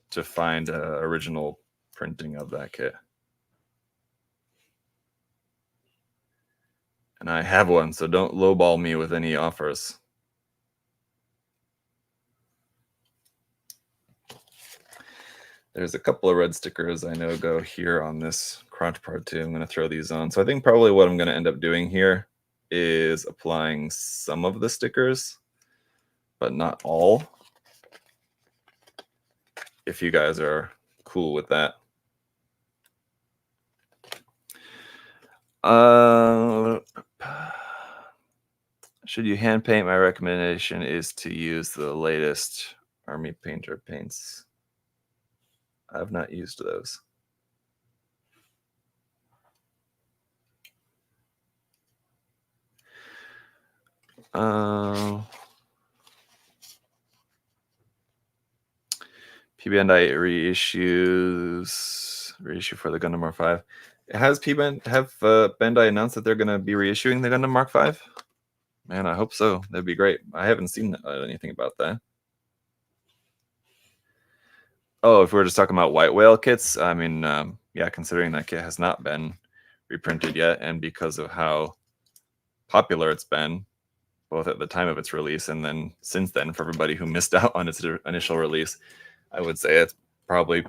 S1: to find an original printing of that kit. And I have one, so don't lowball me with any offers. There's a couple of red stickers I know go here on this crotch part too. I'm going to throw these on. So I think probably what I'm going to end up doing here is applying some of the stickers, but not all. If you guys are cool with that. Should you hand paint? My recommendation is to use the latest Army Painter paints. I've not used those. P Bandai reissue for the Gundam Mark V. Has Bandai announced that they're going to be reissuing the Gundam Mark V? Man, I hope so. That'd be great. I haven't seen anything about that. Oh, if we're just talking about white whale kits, I mean, yeah, considering that kit has not been reprinted yet, and because of how popular it's been, both at the time of its release and then since then, for everybody who missed out on its initial release, I would say it probably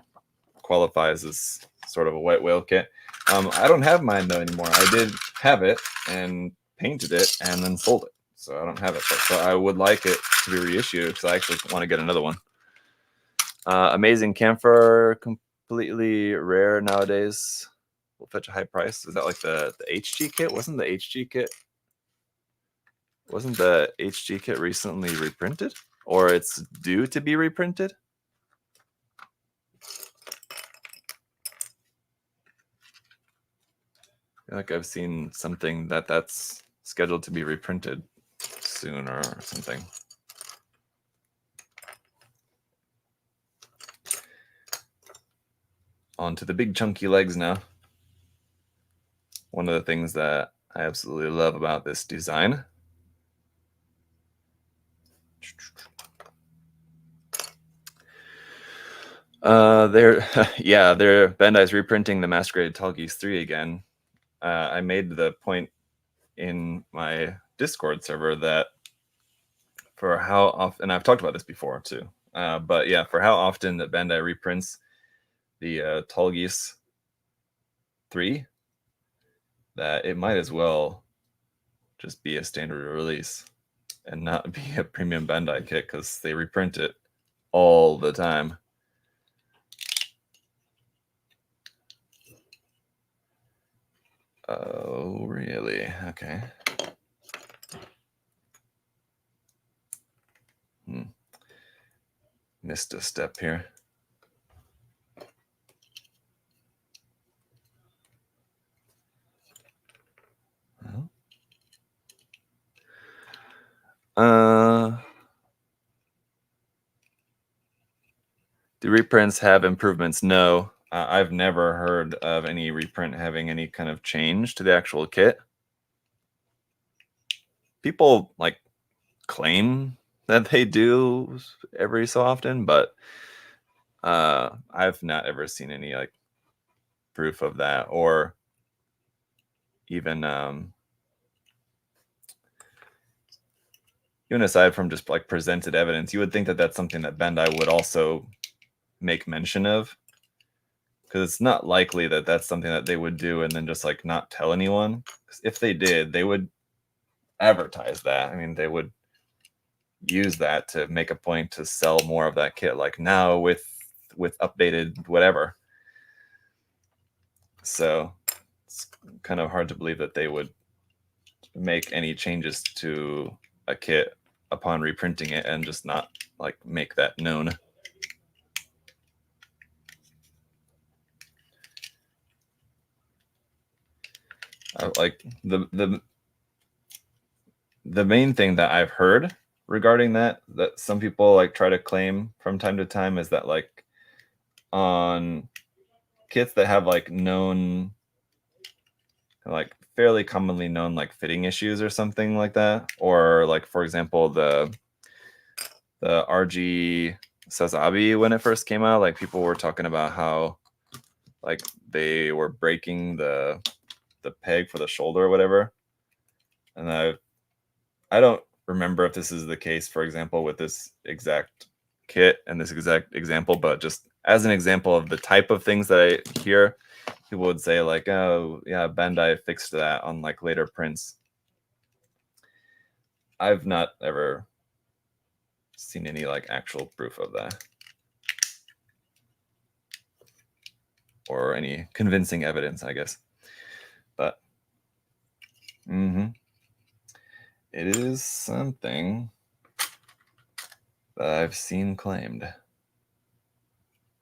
S1: qualifies as sort of a white whale kit. I don't have mine though anymore. I did have it and painted it and then sold it, so I don't have it. So I would like it to be reissued because I actually want to get another one. Amazing camphor, completely rare nowadays. Will fetch a high price. Is that like the HG kit? Wasn't the HG kit recently reprinted, or it's due to be reprinted? I feel like I've seen something that's scheduled to be reprinted soon or something. On to the big chunky legs now. One of the things that I absolutely love about this design. They're Bandai's reprinting the Masquerade Tall Geese 3 again. I made the point in my Discord server that for how often, and I've talked about this before too, but yeah, for how often that Bandai reprints the Tall Geese 3, that it might as well just be a standard release and not be a premium Bandai kit because they reprint it all the time. Oh, really? Okay. Missed a step here. Do reprints have improvements? No. I've never heard of any reprint having any kind of change to the actual kit. People like claim that they do every so often, but I've not ever seen any like proof of that, or even aside from just like presented evidence. You would think that that's something that Bandai would also make mention of, because it's not likely that that's something that they would do and then just like not tell anyone. If they did, they would advertise that. I mean, they would use that to make a point to sell more of that kit, like now with updated whatever. So it's kind of hard to believe that they would make any changes to a kit upon reprinting it and just not like make that known. Like the main thing that I've heard regarding that some people like try to claim from time to time is that like on kits that have like known, like fairly commonly known like fitting issues or something like that, or like for example the RG Sazabi, when it first came out, like people were talking about how like they were breaking the peg for the shoulder or whatever. And I don't remember if this is the case, for example, with this exact kit and this exact example, but just as an example of the type of things that I hear, people would say like, oh yeah, Bandai fixed that on like later prints. I've not ever seen any like actual proof of that or any convincing evidence, I guess. But it is something that I've seen claimed.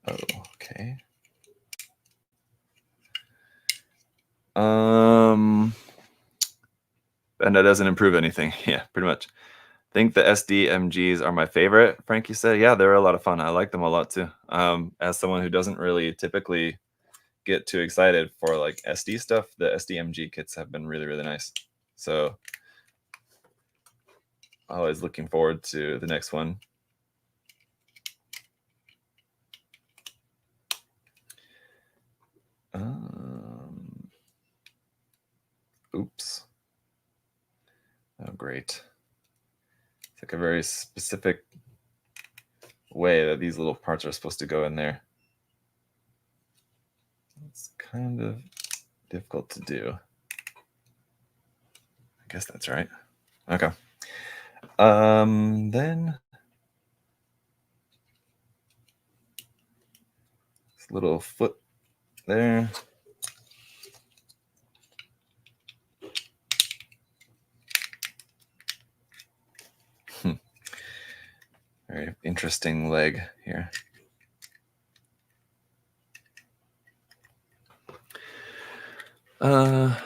S1: Oh, okay. And that doesn't improve anything. Yeah, pretty much. I think the SDMGs are my favorite. Frankie said, yeah, they're a lot of fun. I like them a lot too. As someone who doesn't really typically get too excited for like SD stuff, the SDMG kits have been really, really nice. So always looking forward to the next one. Oops. Oh, great. It's like a very specific way that these little parts are supposed to go in there. It's kind of difficult to do. I guess that's right. Okay. Then this little foot there. Very interesting leg here. I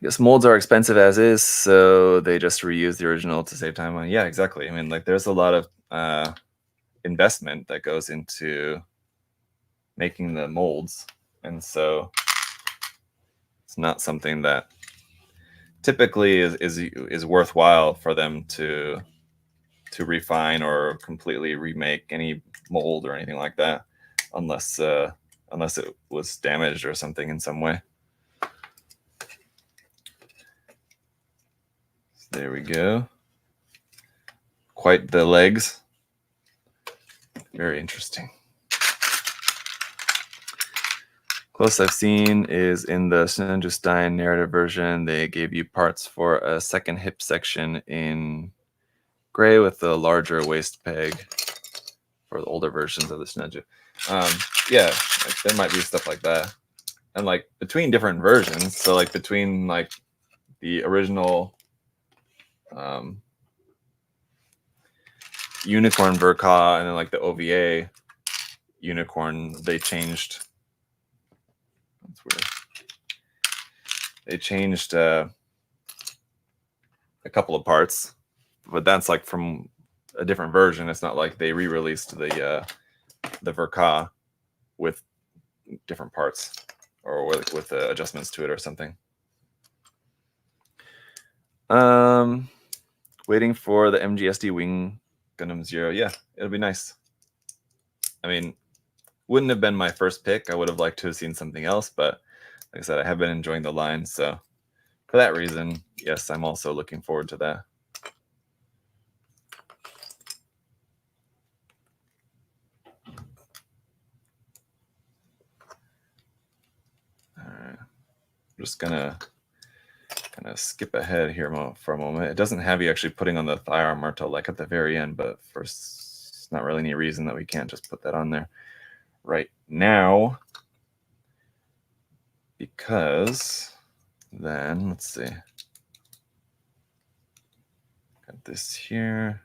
S1: guess molds are expensive as is, so they just reuse the original to save time on. Yeah, exactly. I mean, like there's a lot of investment that goes into making the molds, and so it's not something that typically is worthwhile for them to refine or completely remake any mold or anything like that, unless it was damaged or something in some way. There we go. Quite the legs. Very interesting. Closest I've seen is in the Shinju Stein narrative version. They gave you parts for a second hip section in gray with the larger waist peg for the older versions of the Shinju. Yeah, like, there might be stuff like that. And like between different versions, so like between like the original Unicorn Verka and then like the OVA Unicorn, they changed. That's weird. They changed a couple of parts, but that's like from a different version. It's not like they re-released the Verka with different parts or with adjustments to it or something. Waiting for the MGSD Wing Gundam Zero. Yeah, it'll be nice. I mean, wouldn't have been my first pick. I would have liked to have seen something else, but like I said, I have been enjoying the line. So for that reason, yes, I'm also looking forward to that. All right. I'm just gonna kind of skip ahead here for a moment. It doesn't have you actually putting on the thigh armor till like at the very end, but first, it's not really any reason that we can't just put that on there right now, because then let's see, got this here,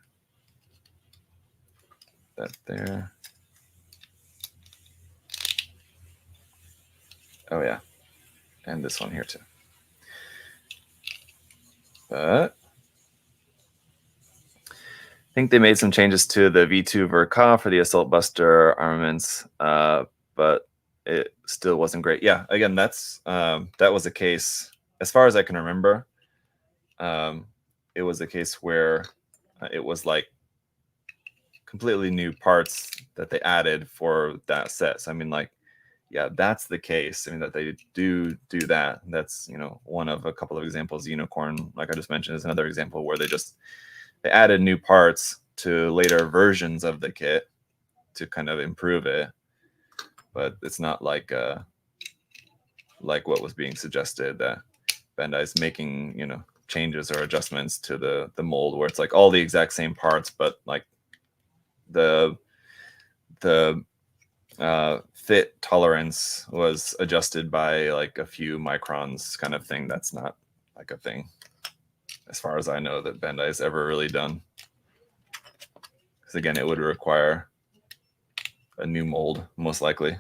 S1: that there. Oh yeah, and this one here too. But I think they made some changes to the V2 Verka for the Assault Buster armaments, but it still wasn't great. Yeah, again, that was a case, as far as I can remember, it was a case where it was like completely new parts that they added for that set. So I mean, like, yeah, that's the case. I mean, that they do that. That's, you know, one of a couple of examples. Unicorn, like I just mentioned, is another example where they added new parts to later versions of the kit to kind of improve it, but it's not like what was being suggested, that Bandai's making, you know, changes or adjustments to the mold where it's like all the exact same parts, but like the fit tolerance was adjusted by like a few microns kind of thing. That's not like a thing, as far as I know, that Bandai's ever really done. Because again, it would require a new mold, most likely.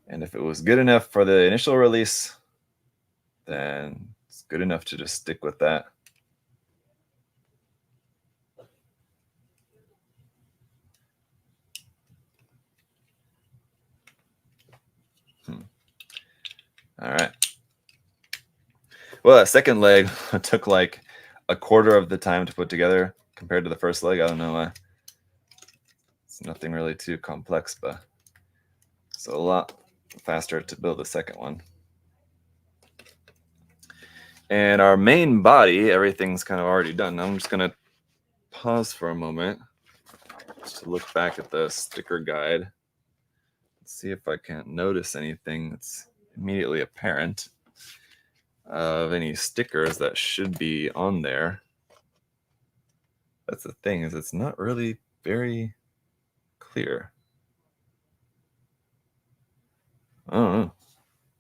S1: And if it was good enough for the initial release, then it's good enough to just stick with that. All right. Well, that second leg took like a quarter of the time to put together compared to the first leg. I don't know why. It's nothing really too complex, but it's a lot faster to build the second one. And our main body, everything's kind of already done. I'm just going to pause for a moment just to look back at the sticker guide. See if I can't notice anything that's immediately apparent of any stickers that should be on there. That's the thing, is it's not really very clear. I don't know.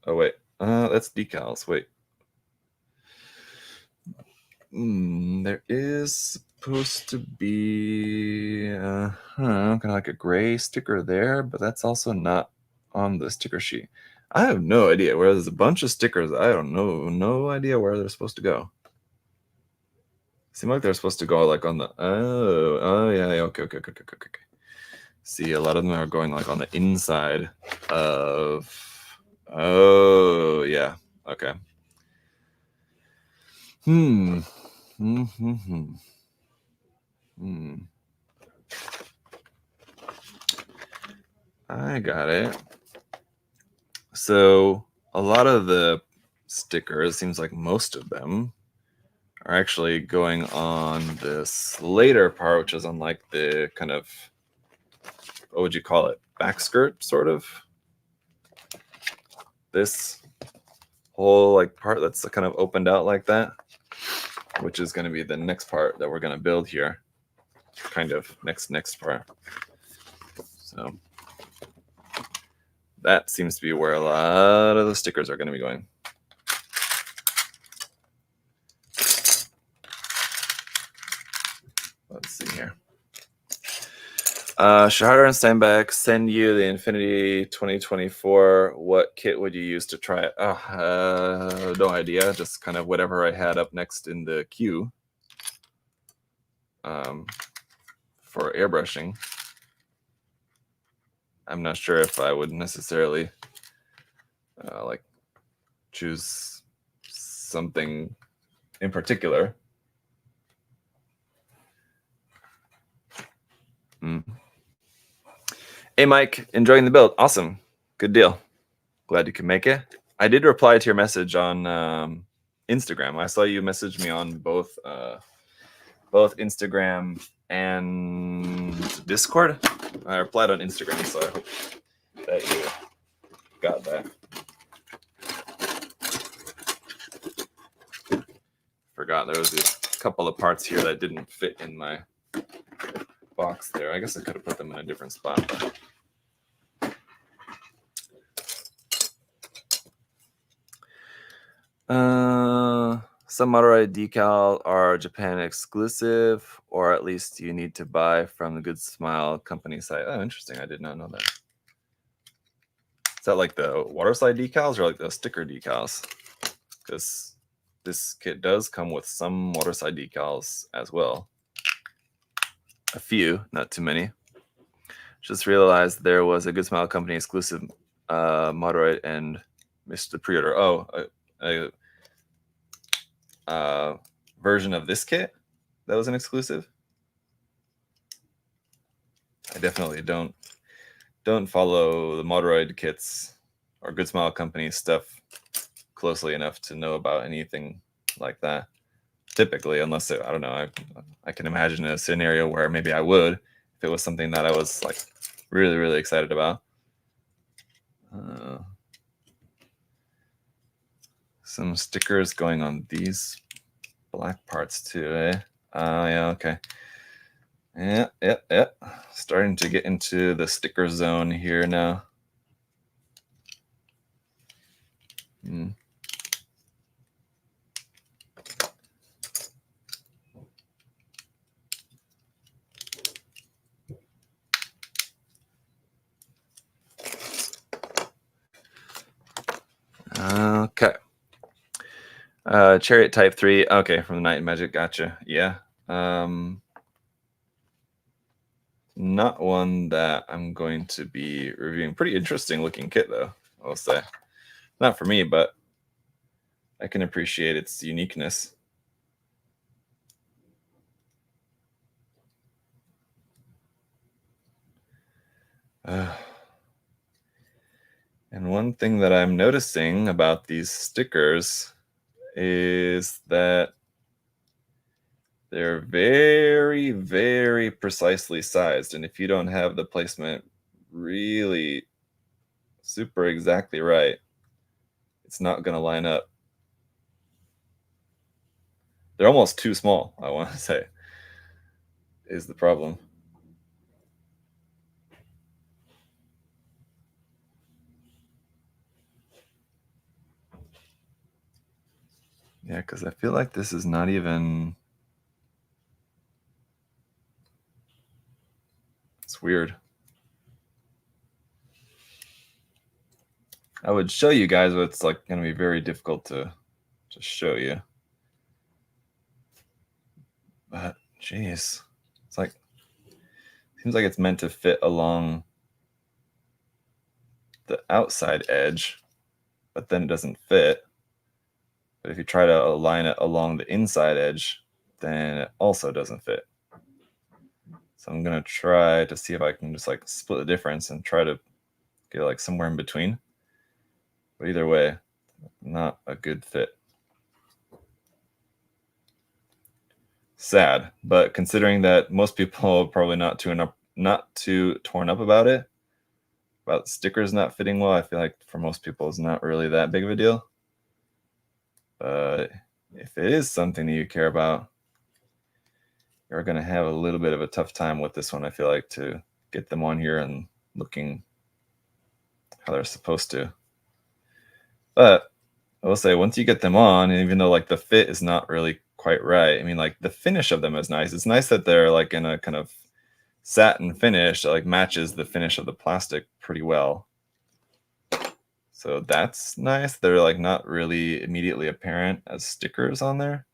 S1: Oh wait, that's decals. Wait, there is supposed to be kind of like a gray sticker there, but that's also not on the sticker sheet. I have no idea where. There's a bunch of stickers. I don't know, no idea where they're supposed to go. Seem like they're supposed to go like on the oh yeah, okay. See, a lot of them are going like on the inside of, oh yeah, okay. I got it. So a lot of the stickers, seems like most of them, are actually going on this later part, which is on like the kind of, what would you call it, back skirt sort of. This whole like part that's kind of opened out like that, which is going to be the next part that we're going to build here, kind of next part. So that seems to be where a lot of the stickers are going to be going. Let's see here. Shahar and Steinbeck send you the Infinity 2024. What kit would you use to try it? No idea. Just kind of whatever I had up next in the queue for airbrushing. I'm not sure if I would necessarily like choose something in particular. Hey, Mike, enjoying the build. Awesome. Good deal. Glad you could make it. I did reply to your message on Instagram. I saw you message me on both Instagram and Discord. I replied on Instagram, so I hope that you got that. there was a couple of parts here that didn't fit in my box there. I guess I could have put them in a different spot. Some Moderoid decal are Japan exclusive, or at least you need to buy from the Good Smile company site. Oh, interesting. I did not know that. Is that like the water slide decals or like the sticker decals? Because this kit does come with some water slide decals as well. A few, not too many. Just realized there was a Good Smile company exclusive Moderoid and missed the pre-order. Oh, version of this kit that was an exclusive. I definitely don't follow the Moderoid kits or Good Smile Company stuff closely enough to know about anything like that. Typically, unless I don't know, I can imagine a scenario where maybe I would if it was something that I was like really, really excited about. Some stickers going on these black parts too, eh? Yeah, okay. Yeah. Starting to get into the sticker zone here now. Okay. Chariot Type 3. Okay, from the Night Magic. Gotcha. Yeah. Not one that I'm going to be reviewing. Pretty interesting looking kit, though, I'll say. Not for me, but I can appreciate its uniqueness. And one thing that I'm noticing about these stickers is that they're very, very precisely sized. And if you don't have the placement really super exactly right, it's not going to line up. They're almost too small, I want to say, is the problem. Yeah, because I feel like this is not even... It's weird. I would show you guys, but it's like going to be very difficult to show you. But jeez, it's like, seems like it's meant to fit along the outside edge, but then it doesn't fit. But if you try to align it along the inside edge, then it also doesn't fit. So I'm gonna try to see if I can just like split the difference and try to get like somewhere in between. But either way, not a good fit. Sad, but considering that most people are probably not too torn up about it, about stickers not fitting well, I feel like for most people it's not really that big of a deal. But if it is something that you care about, you're going to have a little bit of a tough time with this one, I feel like, to get them on here and looking how they're supposed to. But I will say, once you get them on, and even though like the fit is not really quite right, I mean, like the finish of them is nice. It's nice that they're like in a kind of satin finish that like matches the finish of the plastic pretty well. So that's nice. They're like not really immediately apparent as stickers on there.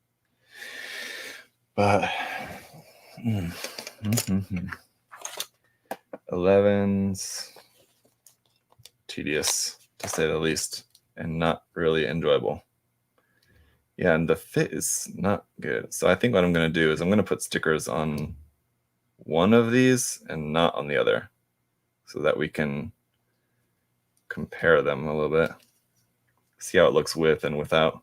S1: But 11's tedious to say the least, and not really enjoyable. Yeah, and the fit is not good. So I think what I'm going to do is I'm going to put stickers on one of these and not on the other, so that we can compare them a little bit, see how it looks with and without.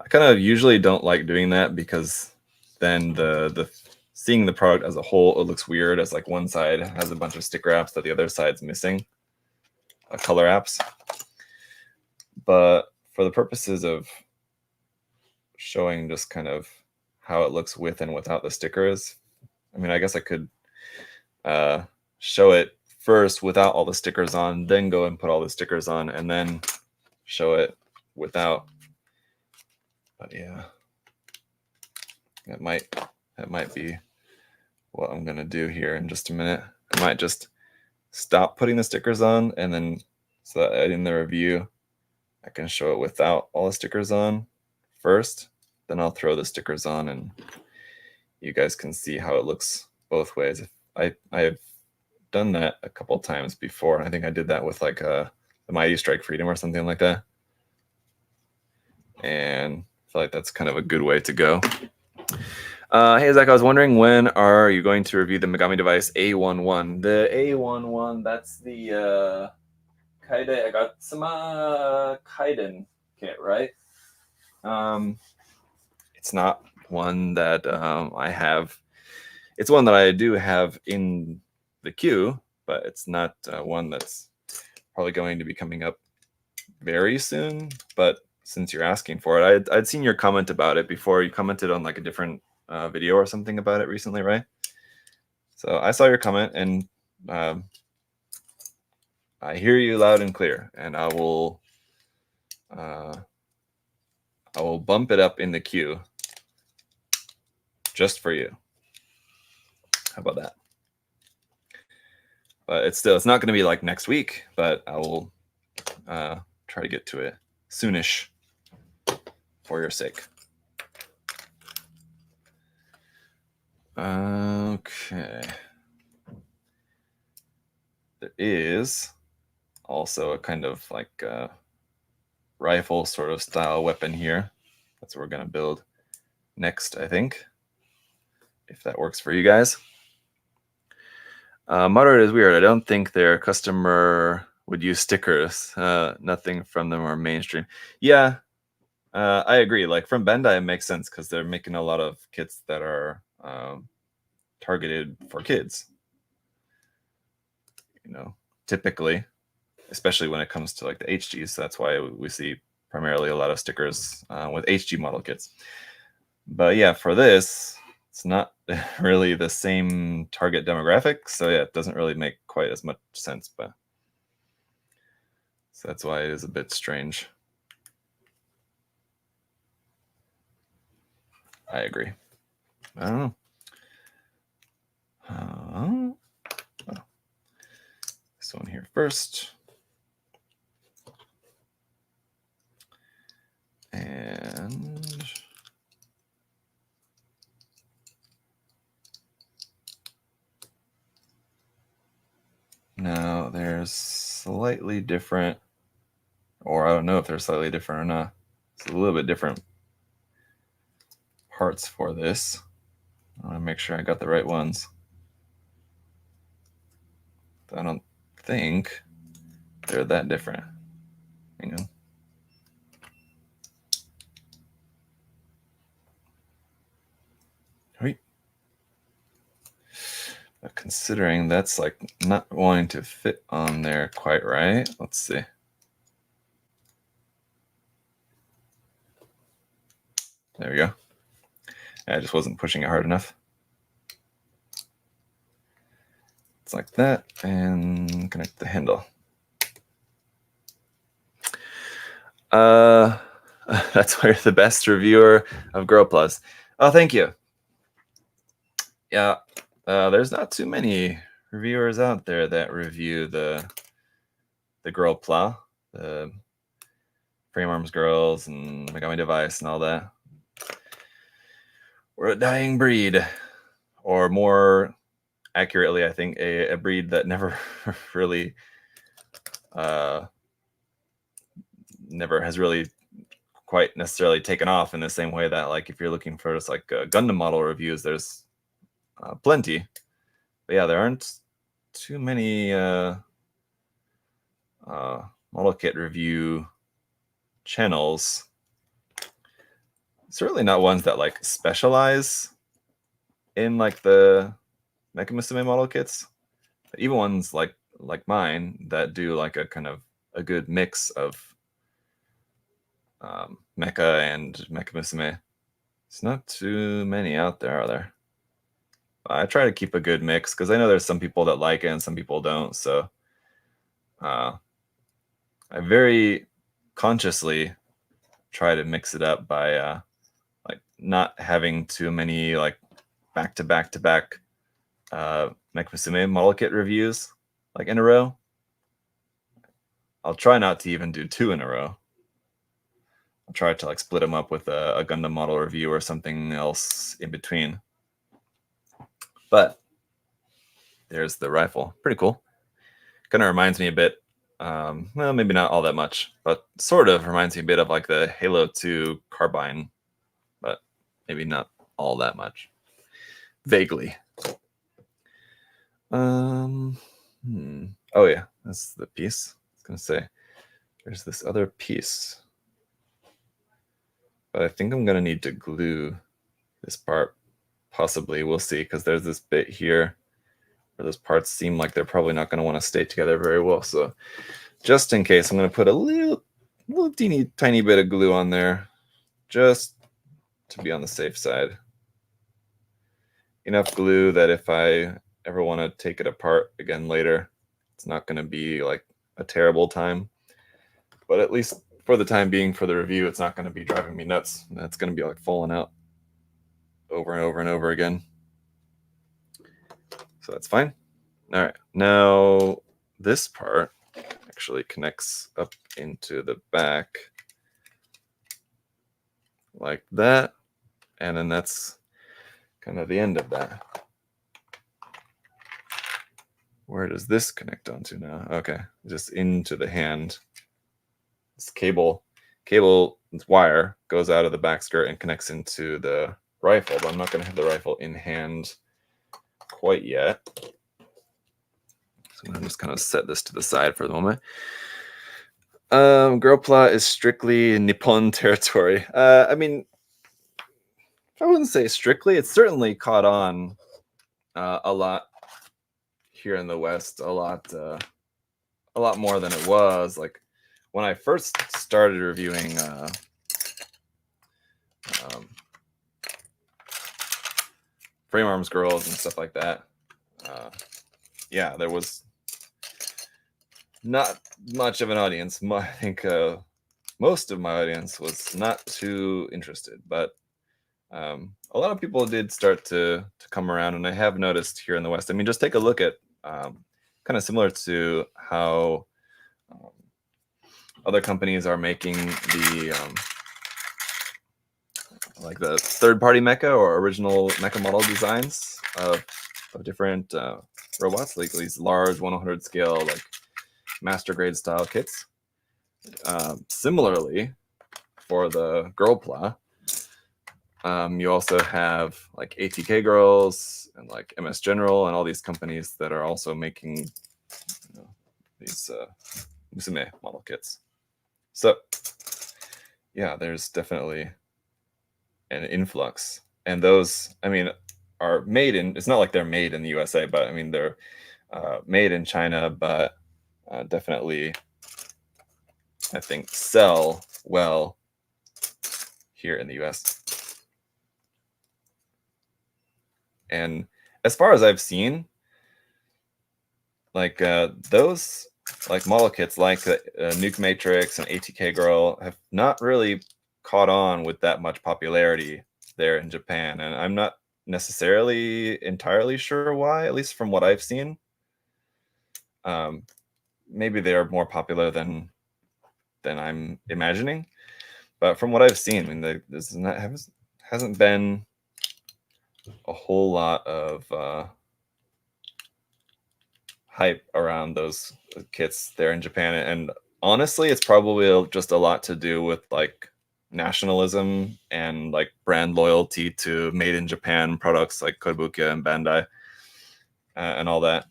S1: I kind of usually don't like doing that because then the seeing the product as a whole, it looks weird as like one side has a bunch of sticker apps that the other side's missing, color apps. But for the purposes of showing just kind of how it looks with and without the stickers. I mean, I guess I could show it first without all the stickers on, then go and put all the stickers on, and then show it without. But yeah, that might be what I'm gonna do here in just a minute. I might just stop putting the stickers on, and then so that in the review I can show it without all the stickers on first. Then I'll throw the stickers on, and you guys can see how it looks both ways. I've done that a couple times before. I think I did that with like the Mighty Strike Freedom or something like that, and I feel like that's kind of a good way to go. Hey Zach, I was wondering, when are you going to review the Megami Device A11? The A11, that's the Kaide Agatsuma Kaiden kit, right? It's not one that I have. It's one that I do have in the queue, but it's not one that's probably going to be coming up very soon. But since you're asking for it, I'd seen your comment about it before. You commented on like a different video or something about it recently, right? So I saw your comment, and I hear you loud and clear, and I will bump it up in the queue just for you. How about that? But it's not going to be like next week, but I will try to get to it soonish for your sake. Okay. There is also a kind of like rifle sort of style weapon here. That's what we're going to build next, I think, if that works for you guys. Moderoid is weird. I don't think their customer would use stickers. Nothing from them are mainstream. Yeah, I agree. Like from Bandai, it makes sense because they're making a lot of kits that are targeted for kids. You know, typically, especially when it comes to like the HGs. So that's why we see primarily a lot of stickers with HG model kits. But yeah, for this, it's not really the same target demographic. So yeah, it doesn't really make quite as much sense. But so that's why it is a bit strange. I agree. I don't know. This one here first. And now there's slightly different, or I don't know if they're slightly different or not. It's a little bit different parts for this. I want to make sure I got the right ones. I don't think they're that different. Hang on. But considering that's like not wanting to fit on there quite right. Let's see. There we go. I just wasn't pushing it hard enough. It's like that, and connect the handle. That's why you're the best reviewer of Girl Plus. Oh, thank you. Yeah, there's not too many reviewers out there that review the Girl Plus, the Frame Arms Girls and Megami Device and all that. We're a dying breed, or more accurately, I think, a breed that never really never has really quite necessarily taken off in the same way that, like, if you're looking for just like Gundam model reviews, there's plenty. But yeah, there aren't too many model kit review channels. Certainly not ones that like specialize in like the Mecha Musume model kits. But even ones like mine that do like a kind of a good mix of mecha and Mecha Musume. It's not too many out there, are there? I try to keep a good mix because I know there's some people that like it and some people don't. So I very consciously try to mix it up by like not having too many like back to back to back Mech Musume model kit reviews like in a row. I'll try not to even do 2 in a row. I'll try to like split them up with a Gundam model review or something else in between. But there's the rifle. Pretty cool. Kind of reminds me a bit, well, maybe not all that much, but sort of reminds me a bit of like the Halo 2 carbine, but maybe not all that much. Vaguely. Oh yeah, that's the piece. I was gonna say there's this other piece, but I think I'm gonna need to glue this part. Possibly, we'll see, because there's this bit here where those parts seem like they're probably not going to want to stay together very well. So just in case, I'm going to put a little teeny tiny bit of glue on there just to be on the safe side. Enough glue that if I ever want to take it apart again later, it's not going to be like a terrible time. But at least for the time being, for the review, it's not going to be driving me nuts. That's going to be like falling out over and over and over again. So that's fine. All right, now this part actually connects up into the back like that, and then that's kind of the end of that. Where does this connect onto now? Okay, just into the hand. This this wire goes out of the back skirt and connects into the rifle, but I'm not going to have the rifle in hand quite yet. So I'm going to just kind of set this to the side for the moment. Girl plot is strictly Nippon territory. I mean, I wouldn't say strictly. It's certainly caught on a lot here in the West. A lot more than it was. Like when I first started reviewing frame arms girls and stuff like that. Yeah, there was not much of an audience. I think most of my audience was not too interested, but a lot of people did start to come around, and I have noticed here in the West. I mean, just take a look at kind of similar to how other companies are making the like the third-party mecha or original mecha model designs of different robots, like these large 100 scale like master grade style kits. Similarly, for the girl pla, you also have like ATK Girls and like MS General and all these companies that are also making these Musume model kits. So yeah, there's definitely an influx, and those, I mean, are made in. It's not like they're made in the USA, but I mean they're made in China, but definitely, I think, sell well here in the US. And as far as I've seen, like those like model kits like Nuke Matrix and ATK Girl have not really caught on with that much popularity there in Japan, and I'm not necessarily entirely sure why, at least from what I've seen. Maybe they are more popular than I'm imagining, but from what I've seen, I mean, hasn't been a whole lot of hype around those kits there in Japan, and honestly, it's probably just a lot to do with like nationalism and like brand loyalty to made in Japan products like Kotobukiya and Bandai and all that.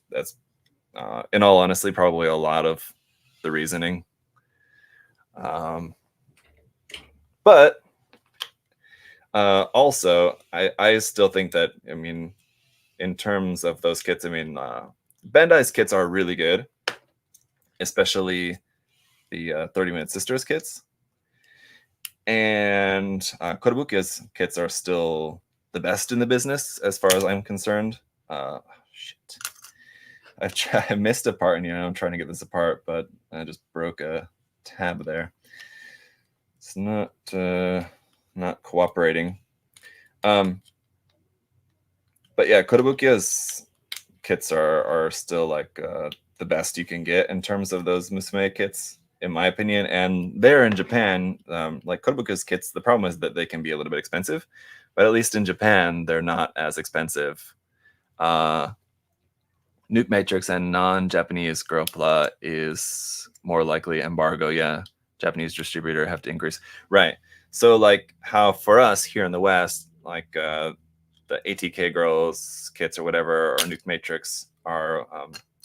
S1: That's in all honesty probably a lot of the reasoning. But also, I still think that, I mean, in terms of those kits, I mean, Bandai's kits are really good, especially the 30 Minute Sisters kits. And Kotobukiya's kits are still the best in the business as far as I'm concerned. Shit. I missed a part, and I'm trying to get this apart, but I just broke a tab there. It's not cooperating. But yeah, Kotobukiya's kits are still like the best you can get in terms of those Musume kits, in my opinion. And there in Japan, like Kotobukiya's kits, the problem is that they can be a little bit expensive, but at least in Japan, they're not as expensive. Nuke Matrix and non-Japanese Girlpla is more likely embargo. Yeah, Japanese distributor have to increase. Right. So like how for us here in the West, like the ATK Girls kits or whatever, or Nuke Matrix are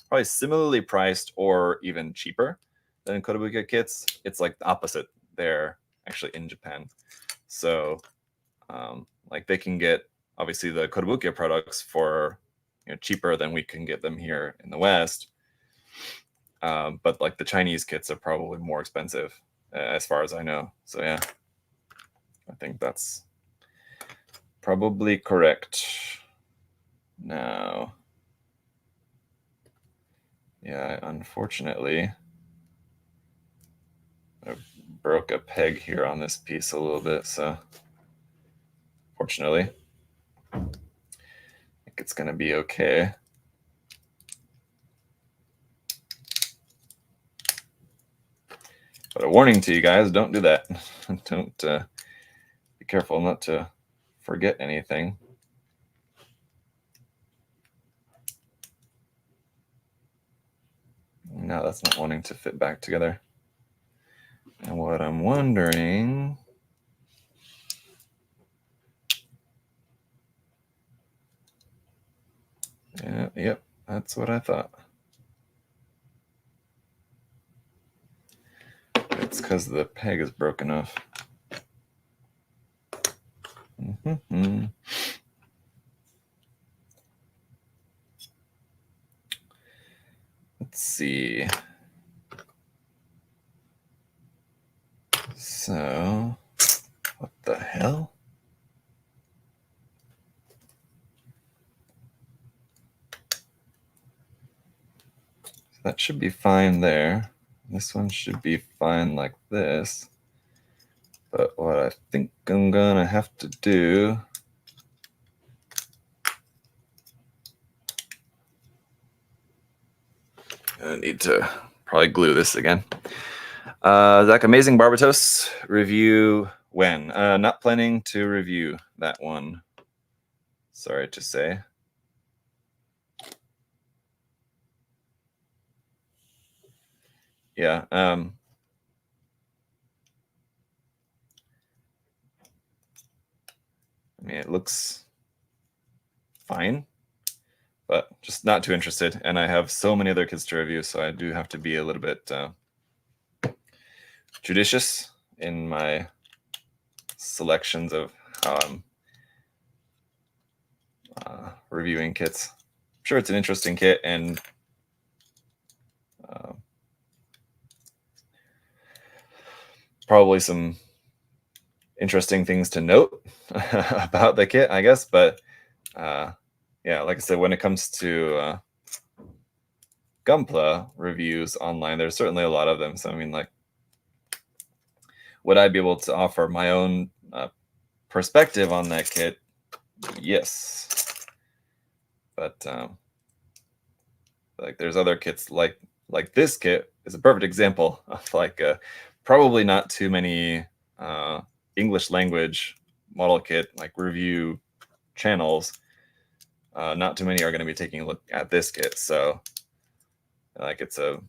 S1: probably similarly priced or even cheaper than Kotobukiya kits. It's like the opposite there actually in Japan. So like they can get obviously the Kotobukiya products for cheaper than we can get them here in the West. But like the Chinese kits are probably more expensive as far as I know. So yeah, I think that's probably correct. Now, yeah, unfortunately, I broke a peg here on this piece a little bit. So fortunately, I think it's going to be okay. But a warning to you guys, don't do that. Don't be careful not to forget anything. No, that's not wanting to fit back together. And what I'm wondering... Yeah, yep, that's what I thought. It's because the peg is broken off. Mm-hmm. Let's see. So, what the hell? That should be fine there. This one should be fine like this. But what I think I'm gonna have to do... I need to probably glue this again. Zach, Amazing Barbatos review when? Not planning to review that one. Sorry to say. Yeah. I mean, it looks fine, but just not too interested. And I have so many other kids to review, so I do have to be a little bit judicious in my selections of how I'm reviewing kits. I'm sure it's an interesting kit, and probably some interesting things to note about the kit, I guess. But yeah, like I said, when it comes to Gunpla reviews online, there's certainly a lot of them. So I mean, like, would I be able to offer my own perspective on that kit? Yes, but like there's other kits like this kit is a perfect example of like probably not too many English language model kit like review channels. Not too many are going to be taking a look at this kit, so like it's not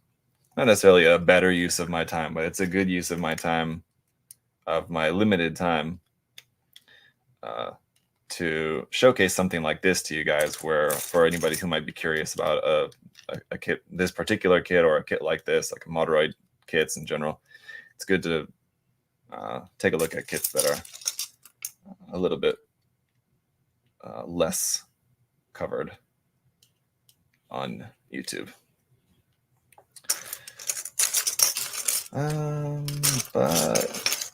S1: necessarily a better use of my time, but it's a good use of my time, of my limited time, to showcase something like this to you guys, where for anybody who might be curious about a kit, this particular kit, or a kit like this, like Moderoid kits in general, it's good to take a look at kits that are a little bit less covered on YouTube. But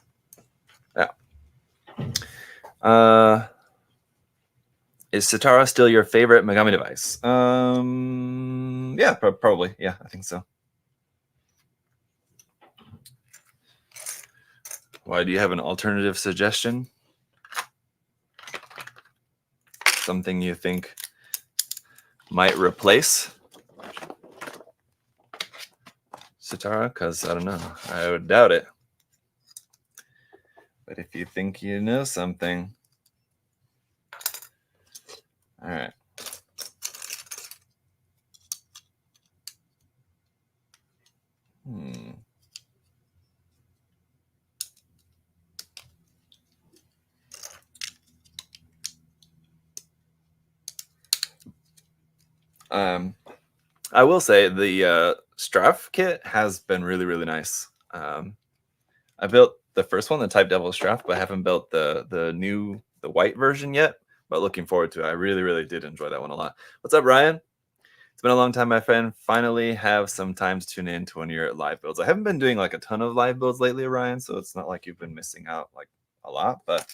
S1: Is Sitara still your favorite Megami device? Yeah, probably. Yeah, I think so. Why, do you have an alternative suggestion? Something you think might replace Sitara? Because I don't know. I would doubt it. But if you think you know something. All right. I will say the Straff kit has been really, really nice. I built the first one, the Type Devil Straff, but I haven't built the white version yet. But looking forward to it. I really, really did enjoy that one a lot. What's up, Ryan? It's been a long time, my friend. Finally have some time to tune in to one of your live builds. I haven't been doing like a ton of live builds lately, Ryan, so it's not like you've been missing out like a lot. But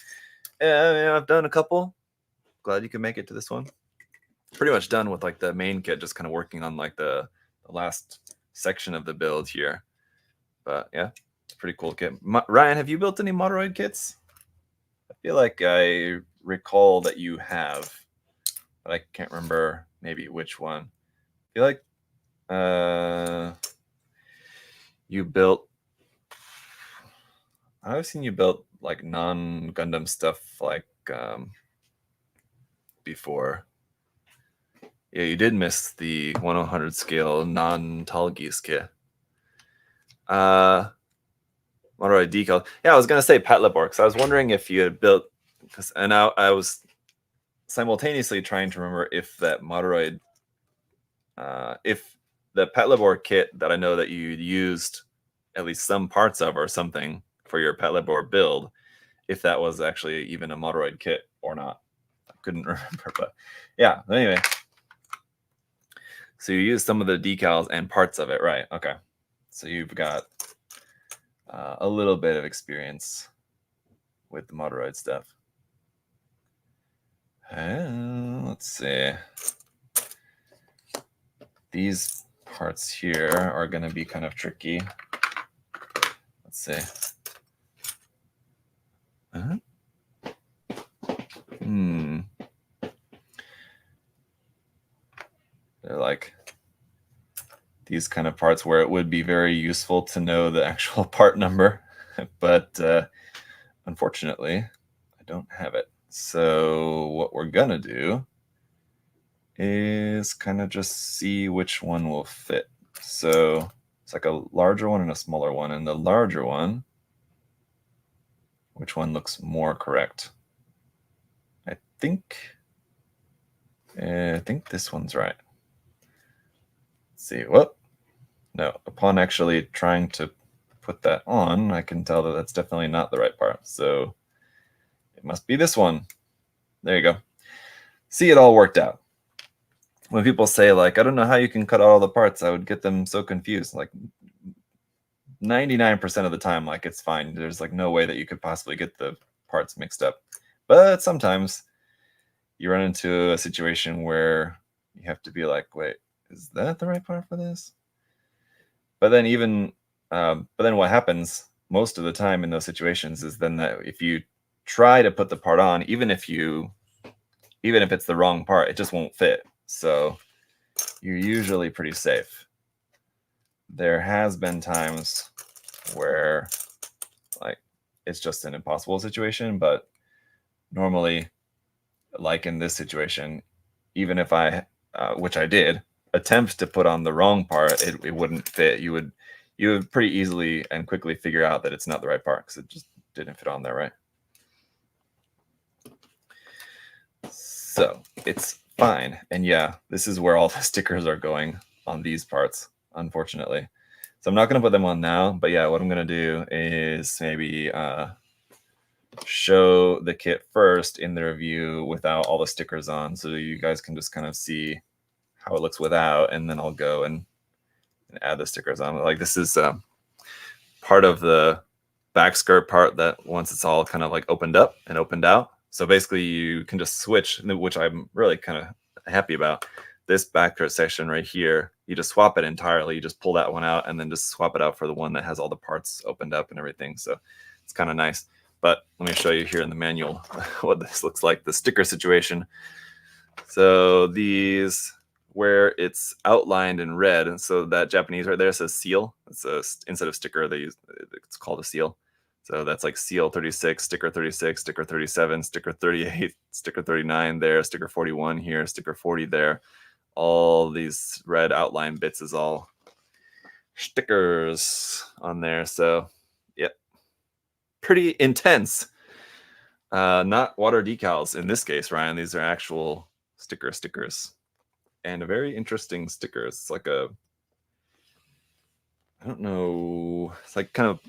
S1: yeah, I mean, I've done a couple. Glad you could make it to this one. Pretty much done with like the main kit, just kind of working on like the last section of the build here. But yeah, it's a pretty cool kit. Ryan, have you built any Moderoid kits? I feel like I recall that you have, but I can't remember maybe which one. I feel like you built, I've seen you built like non-Gundam stuff like before. Yeah, you did miss the 1/100 scale non-Talgis kit. Moderoid decal. Yeah, I was gonna say Patlabor, because I was wondering if you had built, and I was simultaneously trying to remember if that Moderoid, if the Patlabor kit that I know that you used at least some parts of or something for your Patlabor build, if that was actually even a Moderoid kit or not. I couldn't remember, but yeah. Anyway, so you used some of the decals and parts of it, right? Okay, so you've got a little bit of experience with the Moderoid stuff. Let's see. These parts here are going to be kind of tricky. Let's see. They're like these kind of parts where it would be very useful to know the actual part number, but unfortunately, I don't have it. So what we're going to do is kind of just see which one will fit. So it's like a larger one and a smaller one, and the larger one, which one looks more correct? I think this one's right. Let's see. What? No, upon actually trying to put that on, I can tell that that's definitely not the right part. So it must be this one. There you go. See, it all worked out. When people say like, I don't know how you can cut out all the parts, I would get them so confused. Like 99% of the time, like it's fine. There's like no way that you could possibly get the parts mixed up. But sometimes you run into a situation where you have to be like, wait, is that the right part for this? But then what happens most of the time in those situations is then that if you try to put the part on, even if it's the wrong part, it just won't fit. So you're usually pretty safe. There has been times where like it's just an impossible situation, but normally, like in this situation, even if I, which I did, attempt to put on the wrong part, it wouldn't fit. You would pretty easily and quickly figure out that it's not the right part because it just didn't fit on there, right? So it's fine. And yeah, this is where all the stickers are going on these parts, unfortunately. So I'm not going to put them on now, but yeah, what I'm going to do is maybe show the kit first in the review without all the stickers on, so you guys can just kind of see how it looks without, and then I'll go and add the stickers on. Like this is part of the back skirt part that once it's all kind of like opened up and opened out. So basically you can just switch, which I'm really kind of happy about. This backer section right here, you just swap it entirely. You just pull that one out and then just swap it out for the one that has all the parts opened up and everything. So it's kind of nice. But let me show you here in the manual what this looks like, the sticker situation. So these, where it's outlined in red, and so that Japanese right there says seal. It's instead of sticker, they use, it's called a seal. So that's like seal 36, sticker 36, sticker 37, sticker 38, sticker 39 there, sticker 41 here, sticker 40 there. All these red outline bits is all stickers on there. So, yeah, pretty intense. Not water decals in this case, Ryan. These are actual stickers. And a very interesting sticker. It's like a, I don't know, it's like kind of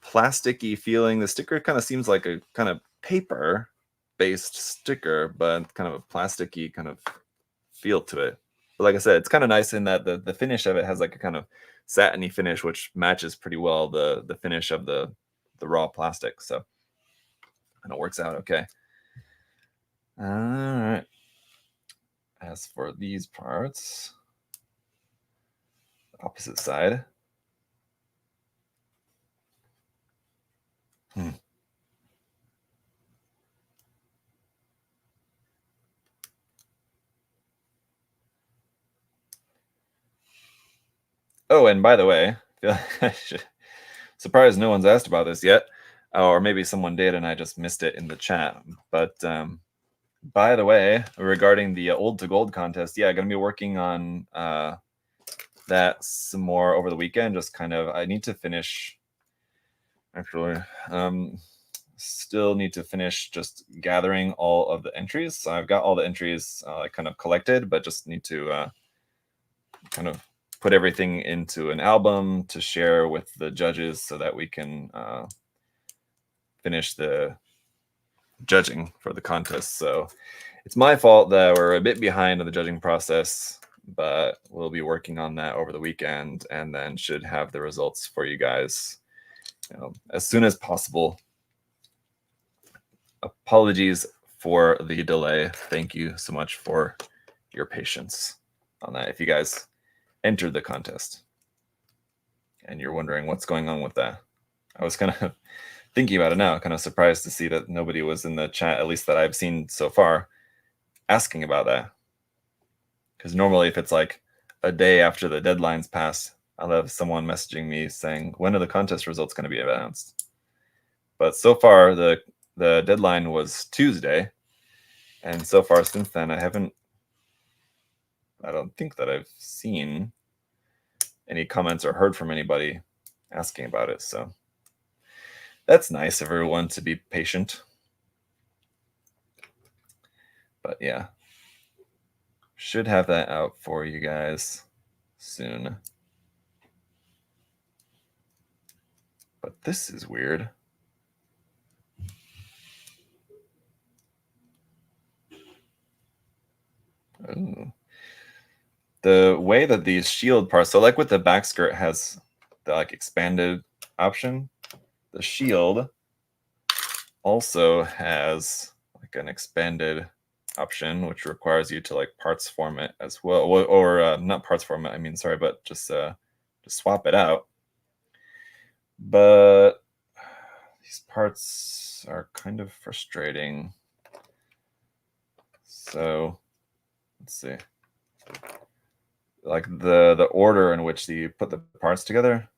S1: plasticky feeling. The sticker kind of seems like a kind of paper based sticker, but kind of a plasticky kind of feel to it. But like I said, it's kind of nice in that the finish of it has like a kind of satiny finish, which matches pretty well the finish of the raw plastic. So and it works out okay. All right. As for these parts, opposite side. Oh, and by the way, surprised no one's asked about this yet, or maybe someone did and I just missed it in the chat. But by the way, regarding the Old to Gold contest, yeah, going to be working on that some more over the weekend. Just kind of, I need to finish. Actually, still need to finish just gathering all of the entries. So I've got all the entries kind of collected, but just need to kind of put everything into an album to share with the judges so that we can finish the judging for the contest. So it's my fault that we're a bit behind on the judging process, but we'll be working on that over the weekend and then should have the results for you guys as soon as possible. Apologies for the delay. Thank you so much for your patience on that. If you guys entered the contest and you're wondering what's going on with that, I was kind of thinking about it now, kind of surprised to see that nobody was in the chat, at least that I've seen so far, asking about that. Because normally if it's like a day after the deadline's passed, I'll have someone messaging me saying, when are the contest results going to be announced? But so far, the deadline was Tuesday. And so far since then, I don't think that I've seen any comments or heard from anybody asking about it. So that's nice of everyone to be patient. But yeah, should have that out for you guys soon. But this is weird. Ooh. The way that these shield parts, so like with the back skirt has the like expanded option, the shield also has like an expanded option, which requires you to like parts format as well, or not parts format, I mean, sorry, but just swap it out. But these parts are kind of frustrating. So let's see. Like the order in which you put the parts together,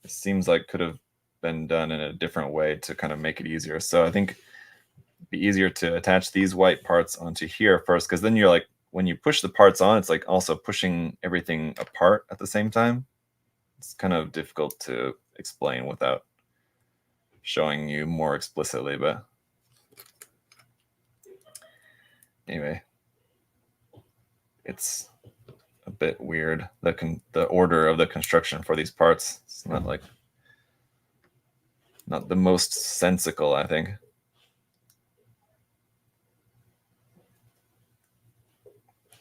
S1: it seems like could have been done in a different way to kind of make it easier. So I think it'd be easier to attach these white parts onto here first, because then you're like, when you push the parts on, it's like also pushing everything apart at the same time. It's kind of difficult to explain without showing you more explicitly, but anyway, it's a bit weird, the order of the construction for these parts. It's not the most sensical, I think.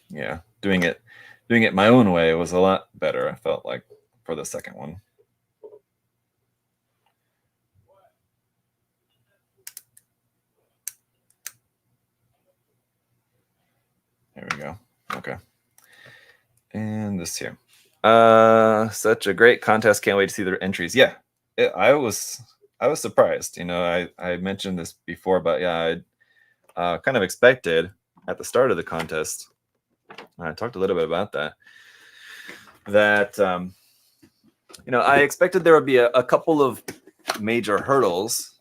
S1: Yeah, doing it my own way was a lot better, I felt like, for the second one. There we go. Okay. And this here. Such a great contest. Can't wait to see the entries. Yeah, I was surprised. You know, I mentioned this before, but yeah, I kind of expected at the start of the contest. I talked a little bit about that. That you know, I expected there would be a couple of major hurdles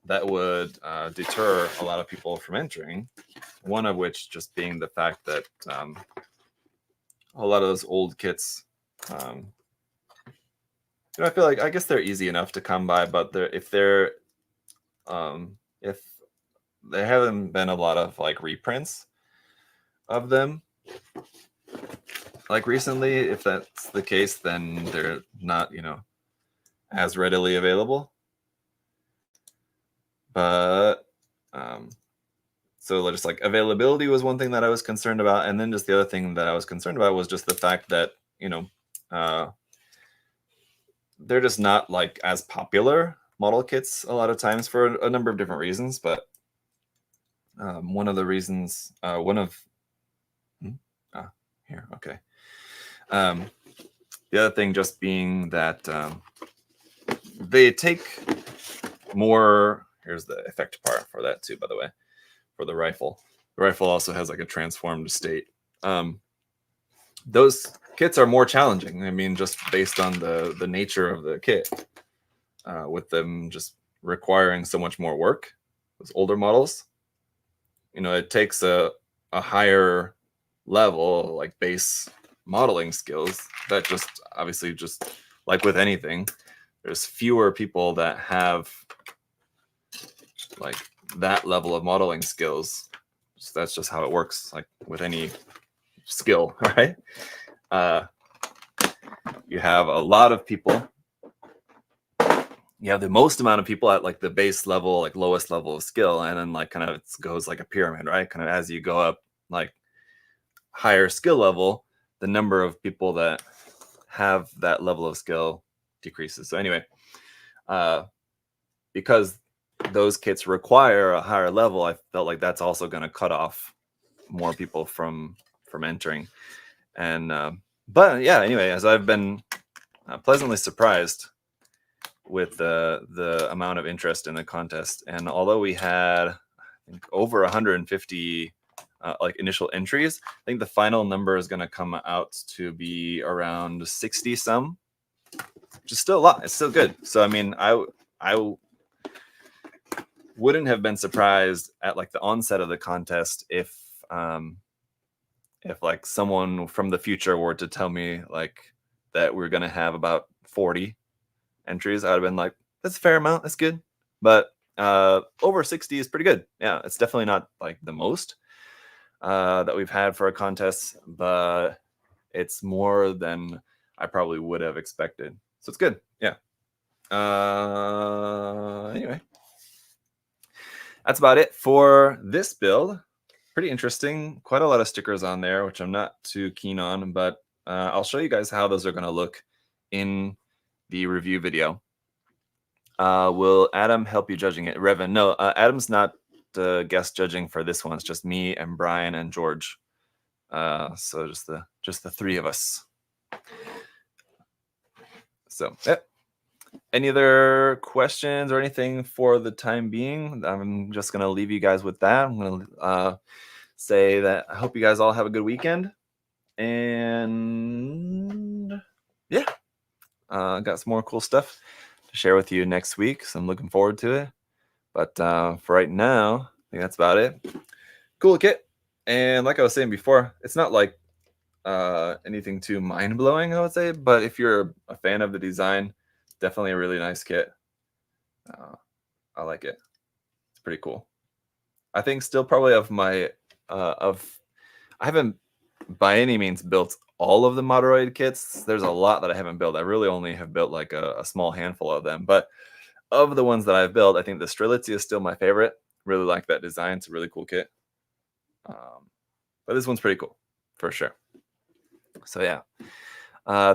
S1: that would deter a lot of people from entering. One of which just being the fact that a lot of those old kits, you know, I feel like I guess they're easy enough to come by, but if there haven't been a lot of like reprints of them, like recently, if that's the case, then they're not, you know, as readily available. But so just like availability was one thing that I was concerned about, and then just the other thing that I was concerned about was just the fact that, you know, they're just not like as popular model kits a lot of times for a number of different reasons. But one of the reasons, here, okay. The other thing just being that they take more. Here's the effect part for that too, by the way, for the rifle. The rifle also has like a transformed state. Those kits are more challenging. I mean, just based on the nature of the kit, with them just requiring so much more work. Those older models, you know, it takes a higher level, like base modeling skills that just obviously just like with anything, there's fewer people that have like that level of modeling skills. So that's just how it works, like with any skill, right? You have a lot of people. You have the most amount of people at like the base level, like lowest level of skill, and then like kind of it goes like a pyramid, right? Kind of as you go up like higher skill level, the number of people that have that level of skill decreases. So anyway, because those kits require a higher level, I felt like that's also going to cut off more people from entering. And but yeah, anyway, as I've been pleasantly surprised with the amount of interest in the contest, and although we had I think over 150 like initial entries, I think the final number is going to come out to be around 60 some, which is still a lot. It's still good. So I mean, I wouldn't have been surprised at like the onset of the contest if like someone from the future were to tell me like that we're going to have about 40 entries. I would have been like, that's a fair amount, that's good. But over 60 is pretty good. Yeah, it's definitely not like the most that we've had for a contest, but it's more than I probably would have expected. So it's good. Yeah. Anyway, that's about it for this build. Pretty interesting. Quite a lot of stickers on there, which I'm not too keen on, but I'll show you guys how those are going to look in the review video. Will Adam help you judging it? Revan, no, Adam's not guest judging for this one. It's just me and Brian and George. So just the three of us. So yeah. Any other questions or anything for the time being? I'm just gonna leave you guys with that. I'm gonna say that I hope you guys all have a good weekend, and yeah, got some more cool stuff to share with you next week, so I'm looking forward to it. But for right now, I think that's about it. Cool kit, and like I was saying before, it's not like anything too mind-blowing, I would say, but if you're a fan of the design, definitely a really nice kit. I like it. It's pretty cool. I think still probably of my I haven't by any means built all of the Moderoid kits. There's a lot that I haven't built. I really only have built like a small handful of them. But of the ones that I've built, I think the Strelitzia is still my favorite. Really like that design. It's a really cool kit. But this one's pretty cool for sure. So yeah.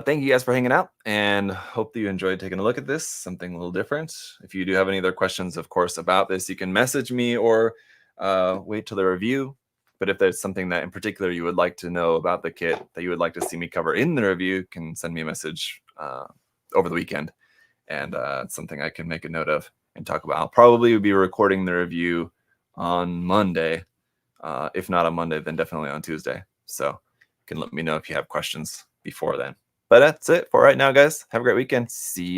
S1: Thank you guys for hanging out, and hope that you enjoyed taking a look at this, something a little different. If you do have any other questions, of course, about this, you can message me or wait till the review But if there's something that in particular you would like to know about the kit that you would like to see me cover in the review, you can send me a message over the weekend, and it's something I can make a note of and talk about. I'll probably be recording the review on Monday. If not on Monday, then definitely on Tuesday. So you can let me know if you have questions before then. But that's it for right now, guys. Have a great weekend. See you.